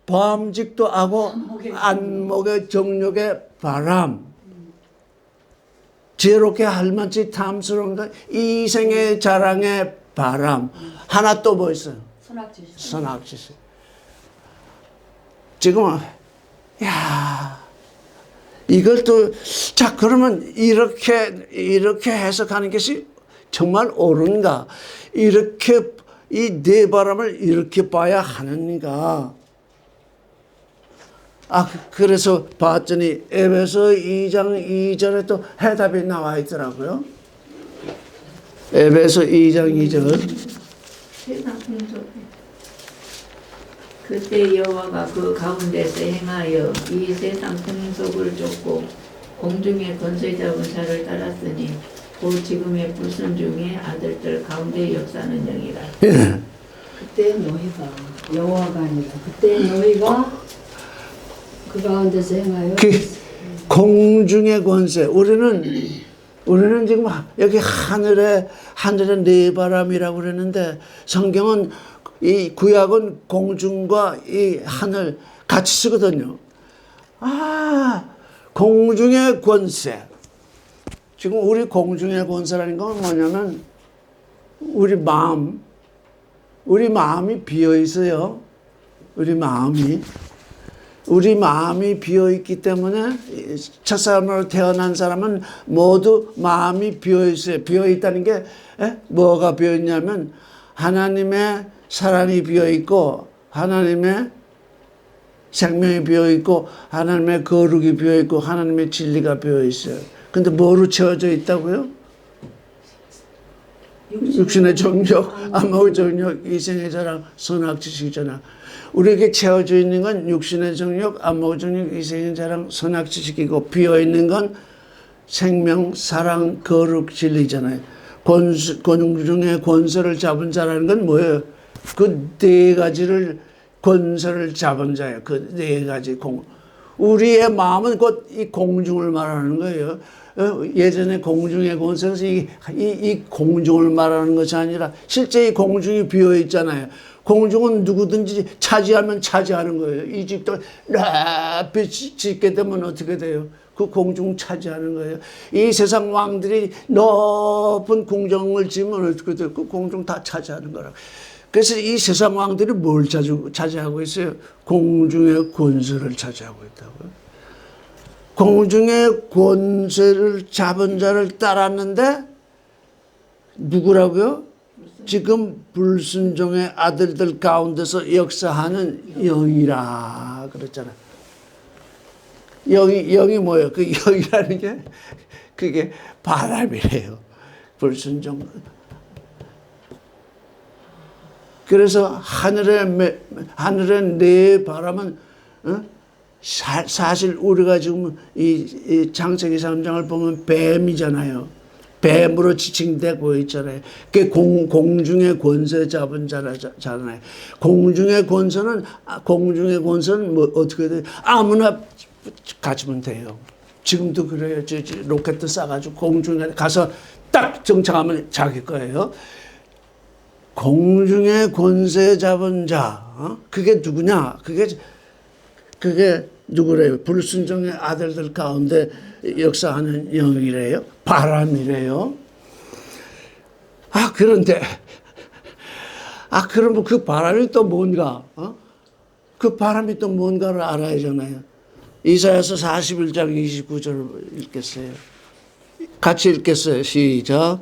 보암직도 하고 안목의 정욕의 바람, 지혜롭게 할 만치 탐스러운 것, 이생의 자랑의 바람. 하나 또 뭐 있어요? 선악지시. 선악지시. 지금 야 이걸 또 자 그러면 이렇게 해석하는 것이 정말 옳은가? 이렇게 이 네 바람을 이렇게 봐야 하는가? 그래서 봤더니 에베소 2장 2절에 또 해답이 나와 있더라고요. 에베소 2장 2절. 세상 풍속. 그때 여호와가 그 가운데서 행하여 이 세상 풍속을 쫓고 공중의 권세 잡은 자를 따랐으니 곧 지금의 불순종의 아들들 가운데 역사하는 영이라. 예. 그때 너희가 여호와가 아니라 그때 너희가 그 가운데서 행하여 그 공중의 권세. 우리는 지금 여기 하늘의 네 바람이라고 그러는데 성경은 이 구약은 공중과 이 하늘 같이 쓰거든요. 공중의 권세. 지금 우리 공중의 권세라는 건 뭐냐면 우리 마음이 비어 있어요. 우리 마음이 비어 있기 때문에 첫사람으로 태어난 사람은 모두 마음이 비어 있어요. 비어 있다는 게 뭐가 비어 있냐면 하나님의 사랑이 비어 있고 하나님의 생명이 비어 있고 하나님의 거룩이 비어 있고 하나님의 진리가 비어 있어요. 근데 뭐로 채워져 있다고요? 육신의 정욕, 암흑의 정욕, 이생의 자랑, 선악 지식이잖아. 우리에게 채워져 있는 건 육신의 정욕, 암흑의 정욕, 이생의 자랑, 선악 지식이고 비어 있는 건 생명, 사랑, 거룩, 진리잖아요. 공중의 권세를 잡은 자라는 건 뭐예요? 그 네 가지를 권세를 잡은 자예요. 그 네 가지 우리의 마음은 곧 이 공중을 말하는 거예요. 예전에 공중의 권세에서 이 공중을 말하는 것이 아니라 실제 이 공중이 비어 있잖아요. 공중은 누구든지 차지하면 차지하는 거예요. 이 집도 높이 짓게 되면 어떻게 돼요? 그 공중 차지하는 거예요. 이 세상 왕들이 높은 궁정을 지으면 어떻게 돼요? 그 공중 다 차지하는 거라고. 그래서 이 세상 왕들이 뭘 차지하고 있어요? 공중의 권세를 차지하고 있다고요. 공중의 권세를 잡은 자를 따랐는데 누구라고요? 지금 불순종의 아들들 가운데서 역사하는 영이라 그랬잖아요. 영이 뭐예요? 그 영이라는 게 그게 바람이래요. 불순종. 그래서 하늘의 네 바람은 사실 우리가 지금 이 창세기 3장을 보면 뱀이잖아요. 뱀으로 지칭되고 있잖아요. 그게 공중의 권세 잡은 자잖아요. 공중의 권세는 뭐 어떻게 돼요? 아무나 가지면 돼요. 지금도 그래요. 로켓 쏴가지고 공중에 가서 딱 정착하면 자기 거예요. 공중의 권세 잡은 자, 그게 누구냐? 그게 누구래요? 불순종의 아들들 가운데 역사하는 영이래요. 바람이래요. 그런데 그러면 그 바람이 또 뭔가? 그 바람이 또 뭔가를 알아야 하잖아요. 이사야서 41장 29절 읽겠어요. 같이 읽겠어요. 시작.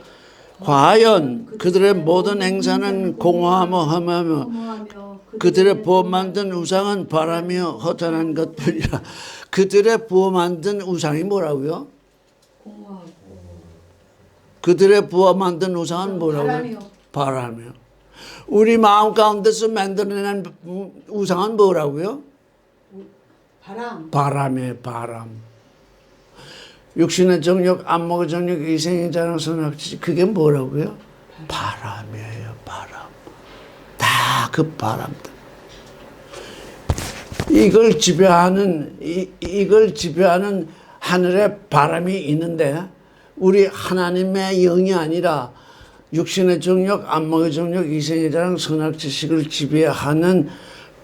과연 그들의 모든 행사는 공허하며 그들의 부어 만든 우상은 바람이요 허탄한 것뿐이라. 그들의 부어 만든 우상이 뭐라고요? 그들의 부어 만든 우상은 뭐라고요? 바람이요. 우리 마음 가운데서 만들어낸 우상은 뭐라고요? 바람이에요. 바람. 육신의 정욕, 안목의 정욕, 이생의 자랑, 선악지식, 그게 뭐라고요? 바람이에요. 바람. 다 그 바람들. 이걸 지배하는 하늘의 바람이 있는데 우리 하나님의 영이 아니라 육신의 정욕, 안목의 정욕, 이생의 자랑, 선악지식을 지배하는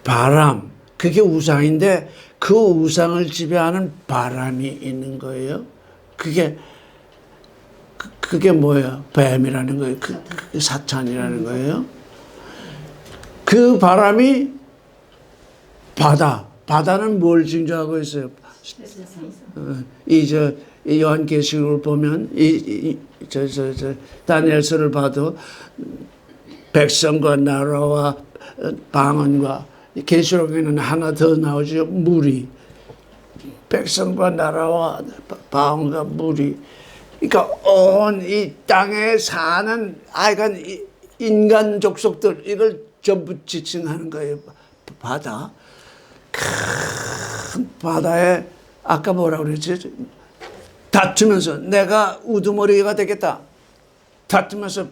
바람. 그게 우상인데 그 우상을 지배하는 바람이 있는 거예요. 그게 뭐예요? 뱀이라는 거예요. 그 사탄이라는 거예요. 그 바람이 바다는 뭘 징조하고 있어요? 이 요한계시록을 보면 다니엘서를 봐도 백성과 나라와 방언과 계시록에는 하나 더 나오죠. 물이. 백성과 나라와 방언과 물이. 그러니까 온 이 땅에 사는 하여간 인간 족속들 이걸 전부 지칭하는 거예요. 바다. 큰 바다에 아까 뭐라고 그랬지? 다투면서 내가 우두머리가 되겠다. 다투면서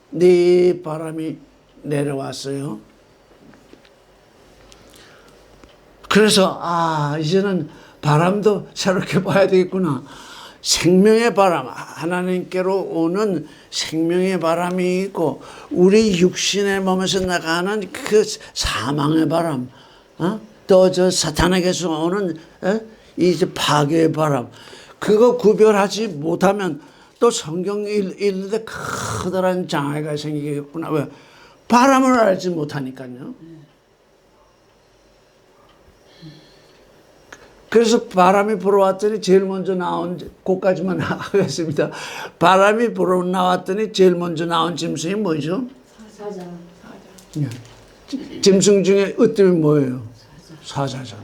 네 바람이 내려왔어요. 그래서 이제는 바람도 새롭게 봐야 되겠구나. 생명의 바람, 하나님께로 오는 생명의 바람이 있고 우리 육신의 몸에서 나가는 그 사망의 바람, 또 저 사탄에게서 오는 이제 파괴의 바람, 그거 구별하지 못하면 또 성경 읽는데 커다란 장애가 생기겠구나. 왜? 바람을 알지 못하니까요. 그래서 바람이 불어왔더니 제일 먼저 나온, 그까지만 하겠습니다. 바람이 불어 나왔더니 제일 먼저 나온 짐승이 뭐죠? 사자. 짐승 중에 으뜸이 뭐예요? 사자잖아.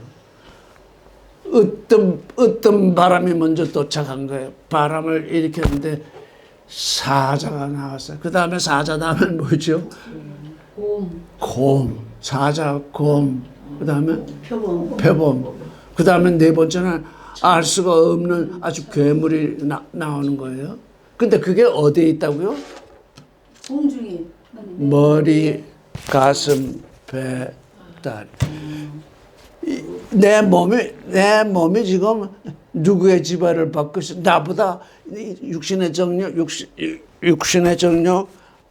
으뜸 바람이 먼저 도착한 거예요. 바람을 일으켰는데 사자가 나왔어요. 그 다음에 사자 다음엔 뭐죠? 곰. 사자, 곰. 그 다음에 표범. 그 다음에 네 번째는 알 수가 없는 아주 괴물이 나오는 거예요. 근데 그게 어디에 있다고요? 공중에. 머리, 가슴, 배, 다리. 내 몸이 지금 누구의 지배를 받고 있어? 나보다 육신의 정력,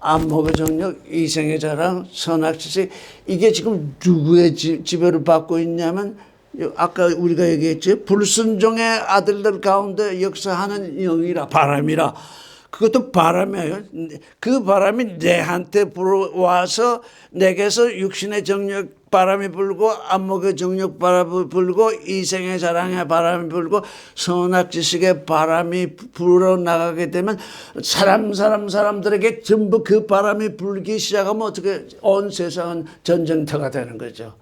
안목의 정력, 이생의 자랑, 선악지식, 이게 지금 누구의 지배를 받고 있냐면 아까 우리가 얘기했지, 불순종의 아들들 가운데 역사하는 영이라, 바람이라. 그것도 바람이에요. 그 바람이 내한테 불어와서 내게서 육신의 정력 바람이 불고, 안목의 정력 바람이 불고, 이생의 자랑의 바람이 불고, 선악지식의 바람이 불어나가게 되면 사람들에게 전부 그 바람이 불기 시작하면 어떻게 온 세상은 전쟁터가 되는 거죠.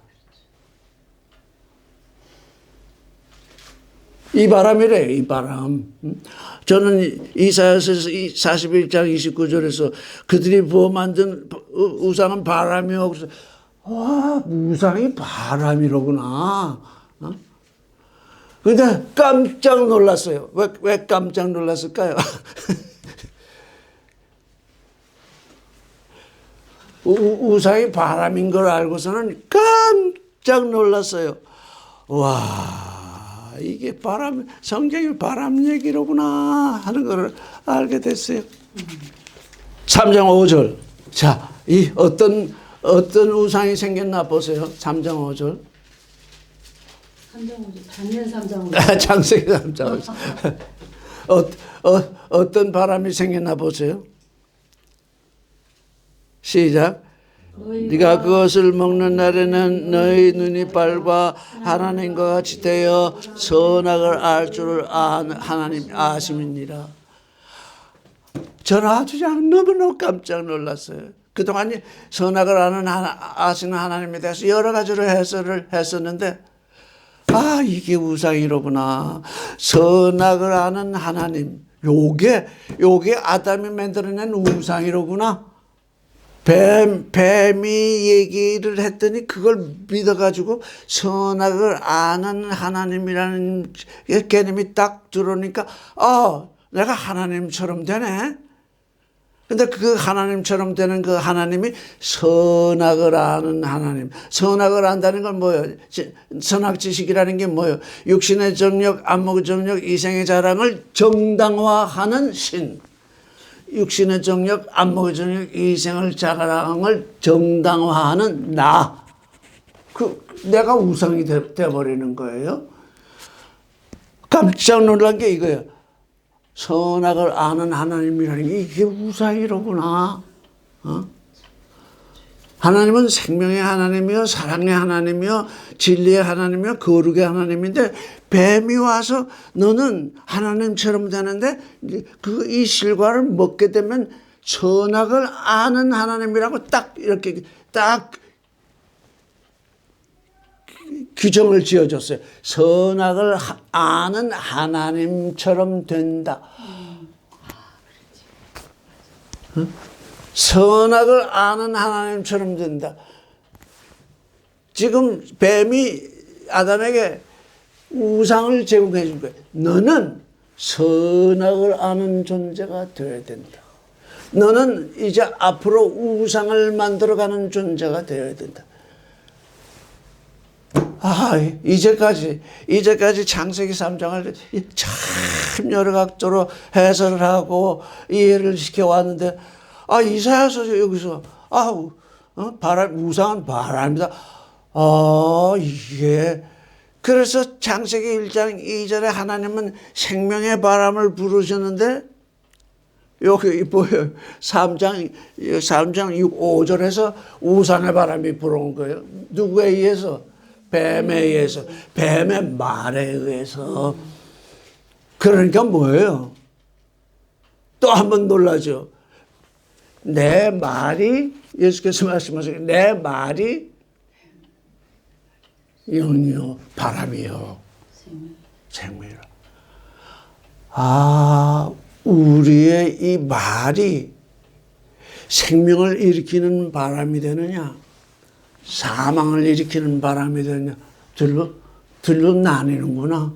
이 바람이래요, 이 바람. 저는 이사야서 41장 29절에서 그들이 부어 만든 우상은 바람이요. 와, 우상이 바람이로구나. 근데 깜짝 놀랐어요. 왜 깜짝 놀랐을까요? 우상이 바람인 걸 알고서는 깜짝 놀랐어요. 와. 이게 성경이 바람 얘기로구나 하는 걸 알게 됐어요. 3장 5절. 자, 이 어떤 우상이 생겼나 보세요. 3장 5절. 3장 5절. 단년 3장 5절. 창세기 3장 5절. 어떤 바람이 생겼나 보세요. 시작. 네가 그것을 먹는 날에는 너희 눈이 밝아 하나님과 같이 되어 선악을 알 줄을 하나님 아심이니라. 저는 아주 너무너무 깜짝 놀랐어요. 그동안 선악을 아시는 하나님에 대해서 여러 가지로 해설을 했었는데, 이게 우상이로구나. 선악을 아는 하나님. 요게 아담이 만들어낸 우상이로구나. 뱀이 얘기를 했더니 그걸 믿어가지고 선악을 아는 하나님이라는 개념이 딱 들어오니까 내가 하나님처럼 되네. 근데 그 하나님처럼 되는 그 하나님이 선악을 아는 하나님. 선악을 안다는 건 뭐예요? 선악지식이라는 게 뭐예요? 육신의 정력, 안목의 정력, 이생의 자랑을 정당화하는 신. 육신의 정력, 안목의 정력, 이생의 자랑을 정당화하는 나. 내가 우상이 돼버리는 거예요. 깜짝 놀란 게 이거예요. 선악을 아는 하나님이라는 게 이게 우상이로구나. 하나님은 생명의 하나님이요, 사랑의 하나님이요, 진리의 하나님이요, 거룩의 하나님인데 뱀이 와서 너는 하나님처럼 되는데 이 실과를 먹게 되면 선악을 아는 하나님이라고 딱 이렇게 딱 규정을 지어줬어요. 선악을 아는 하나님처럼 된다. 선악을 아는 하나님처럼 된다. 지금 뱀이 아담에게 우상을 제공해 준 거예요. 너는 선악을 아는 존재가 되어야 된다. 너는 이제 앞으로 우상을 만들어가는 존재가 되어야 된다. 이제까지 창세기 3장을 참 여러 각도로 해설을 하고 이해를 시켜왔는데, 이사야서 여기서, 우상은 바람이다. 이게, 그래서 창세기 1장 2절에 하나님은 생명의 바람을 부르셨는데, 여기 보여요. 3장 6, 5절에서 우상의 바람이 불어온 거예요. 누구에 의해서? 뱀에 의해서. 뱀의 말에 의해서. 그러니까 뭐예요? 또 한 번 놀라죠. 내 말이, 예수께서 말씀하시고, 내 말이 영이요, 바람이요, 생명이라. 우리의 이 말이 생명을 일으키는 바람이 되느냐, 사망을 일으키는 바람이 되느냐, 둘로 나뉘는구나.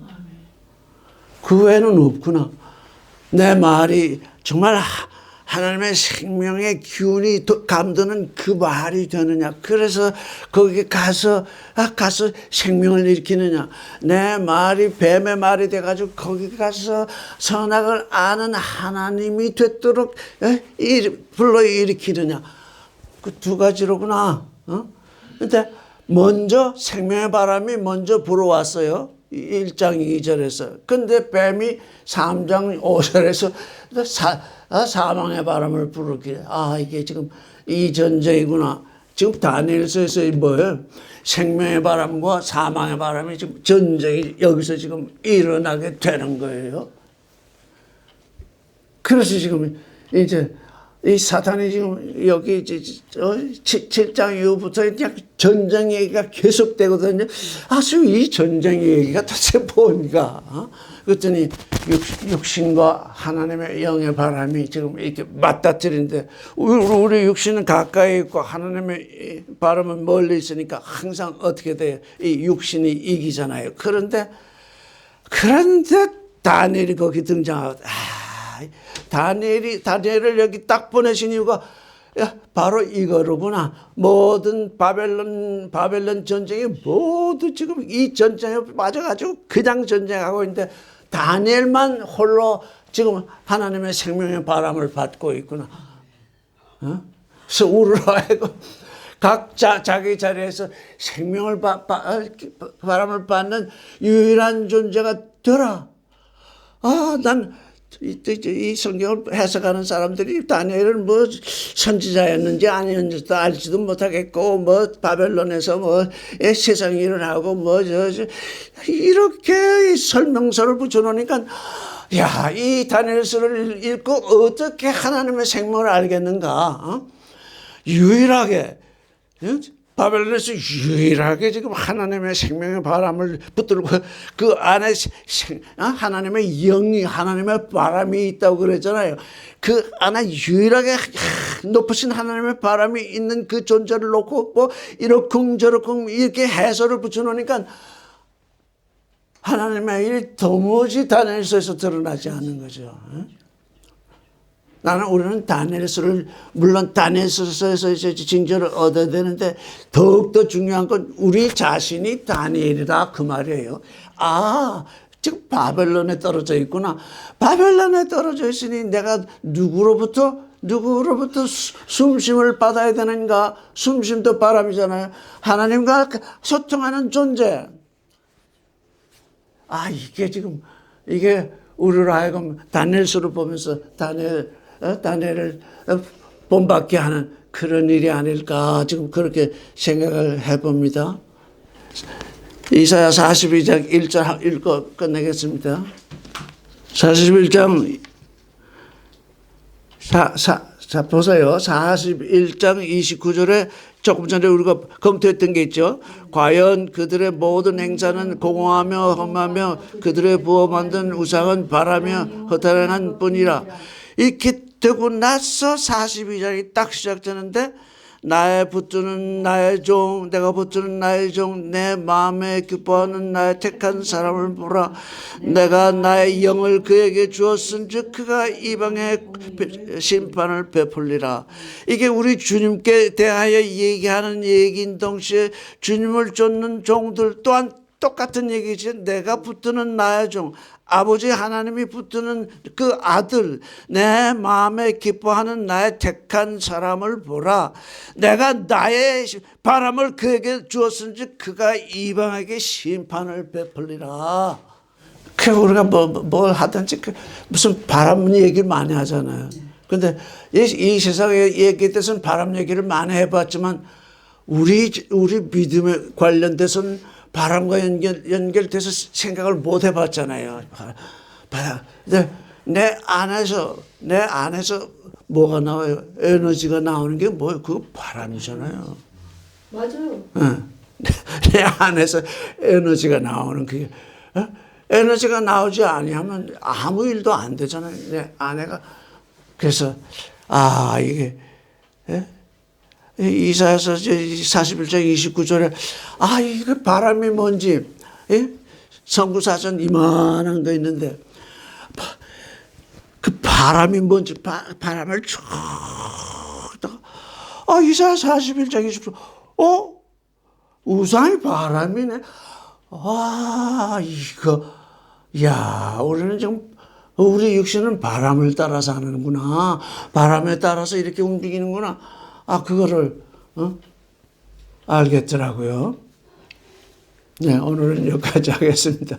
그 외에는 없구나. 내 말이 정말 하나님의 생명의 기운이 감도는 그 말이 되느냐. 그래서 거기 가서 생명을 일으키느냐. 내 말이 뱀의 말이 돼가지고 거기 가서 선악을 아는 하나님이 되도록 불러일으키느냐. 그 두 가지로구나. 근데 먼저 생명의 바람이 먼저 불어왔어요. 1장 2절에서. 근데 뱀이 3장 5절에서 사망의 바람을 부르기에, 이게 지금 이 전쟁이구나. 지금 다니엘서에서 뭐예요? 생명의 바람과 사망의 바람이 지금 전쟁이 여기서 지금 일어나게 되는 거예요. 그래서 지금 이제 이 사탄이 지금 여기 7장 이후부터 그냥 전쟁 얘기가 계속되거든요. 이 전쟁 얘기가 도대체 뭔가? 그랬더니 육신과 하나님의 영의 바람이 지금 이렇게 맞닥뜨리는데, 우리 육신은 가까이 있고 하나님의 바람은 멀리 있으니까 항상 어떻게 돼요? 이 육신이 이기잖아요. 그런데 다니엘이 거기 등장하고, 다니엘을 여기 딱 보내신 이유가 바로 이거로구나. 모든 바벨론 전쟁이 모두 지금 이 전쟁에 빠져가지고 그냥 전쟁하고 있는데 다니엘만 홀로 지금 하나님의 생명의 바람을 받고 있구나. 그래서 우르르하고 각자 자기 자리에서 생명을 바람을 받는 유일한 존재가 되라. 난 이 성경을 해석하는 사람들이 다니엘은 뭐 선지자였는지 아니었는지도 알지도 못하겠고, 뭐 바벨론에서 뭐 세상 일을 하고 뭐 이렇게 설명서를 붙여놓으니까, 이 다니엘서를 읽고 어떻게 하나님의 생명을 알겠는가? 유일하게 바벨론에서 유일하게 지금 하나님의 생명의 바람을 붙들고 그 안에 하나님의 영이, 하나님의 바람이 있다고 그랬잖아요. 그 안에 유일하게 높으신 하나님의 바람이 있는 그 존재를 놓고 뭐 이렇쿵 저렇쿵 이렇게 해설을 붙여놓으니까 하나님의 일이 도무지 다니엘서에서 드러나지 않는 거죠. 우리는 다니엘서를, 물론 다니엘서에서 징조를 얻어야 되는데 더욱더 중요한 건 우리 자신이 다니엘이다 그 말이에요. 지금 바벨론에 떨어져 있구나. 바벨론에 떨어져 있으니 내가 누구로부터 숨쉼을 받아야 되는가? 숨쉼도 바람이잖아요. 하나님과 소통하는 존재. 이게 우리로 하여금 다니엘서를 보면서 다니엘을 본받게 하는 그런 일이 아닐까 지금 그렇게 생각을 해봅니다. 이사야 42장 1절 읽고 끝내겠습니다. 41장 자 보세요. 41장 29절에 조금 전에 우리가 검토했던 게 있죠. 과연 그들의 모든 행사는 공허하며 험하며 그들의 부어 만든 우상은 바라며 허탄한 뿐이라. 이렇게 되고 나서 42장이 딱 시작되는데 나의 붙드는 나의 종, 내가 붙드는 나의 종, 내 마음에 기뻐하는 나의 택한 사람을 보라. 내가 나의 영을 그에게 주었은즉 그가 이방에 심판을 베풀리라. 이게 우리 주님께 대하여 얘기하는 얘기인 동시에 주님을 쫓는 종들 또한 똑같은 얘기지. 내가 붙드는 나의 종, 아버지 하나님이 붙드는 그 아들, 내 마음에 기뻐하는 나의 택한 사람을 보라. 내가 나의 바람을 그에게 주었은지 그가 이방에게 심판을 베풀리라. 그 우리가 뭘 하든지 무슨 바람 얘기를 많이 하잖아요. 근데 이 세상에 얘기에 대해서는 바람 얘기를 많이 해봤지만 우리 믿음에 관련돼서는 바람과 연결돼서 생각을 못 해봤잖아요. 근데 내 안에서 뭐가 나와요? 에너지가 나오는 게 뭐예요? 그거 바람이잖아요. 맞아요. 내 안에서 에너지가 나오는 그게 에너지가 나오지 아니하면 아무 일도 안 되잖아요. 내 아내가 그래서 이게 이사야서 41장 29절에 이거 바람이 뭔지 성구사전 이만한 거 있는데 그 바람이 뭔지 바람을 쭉 이사야 41장 29절 우상이 바람이네. 우리는 지금 우리 육신은 바람을 따라서 하는구나. 바람에 따라서 이렇게 움직이는구나. 그거를 알겠더라고요. 네, 오늘은 여기까지 하겠습니다.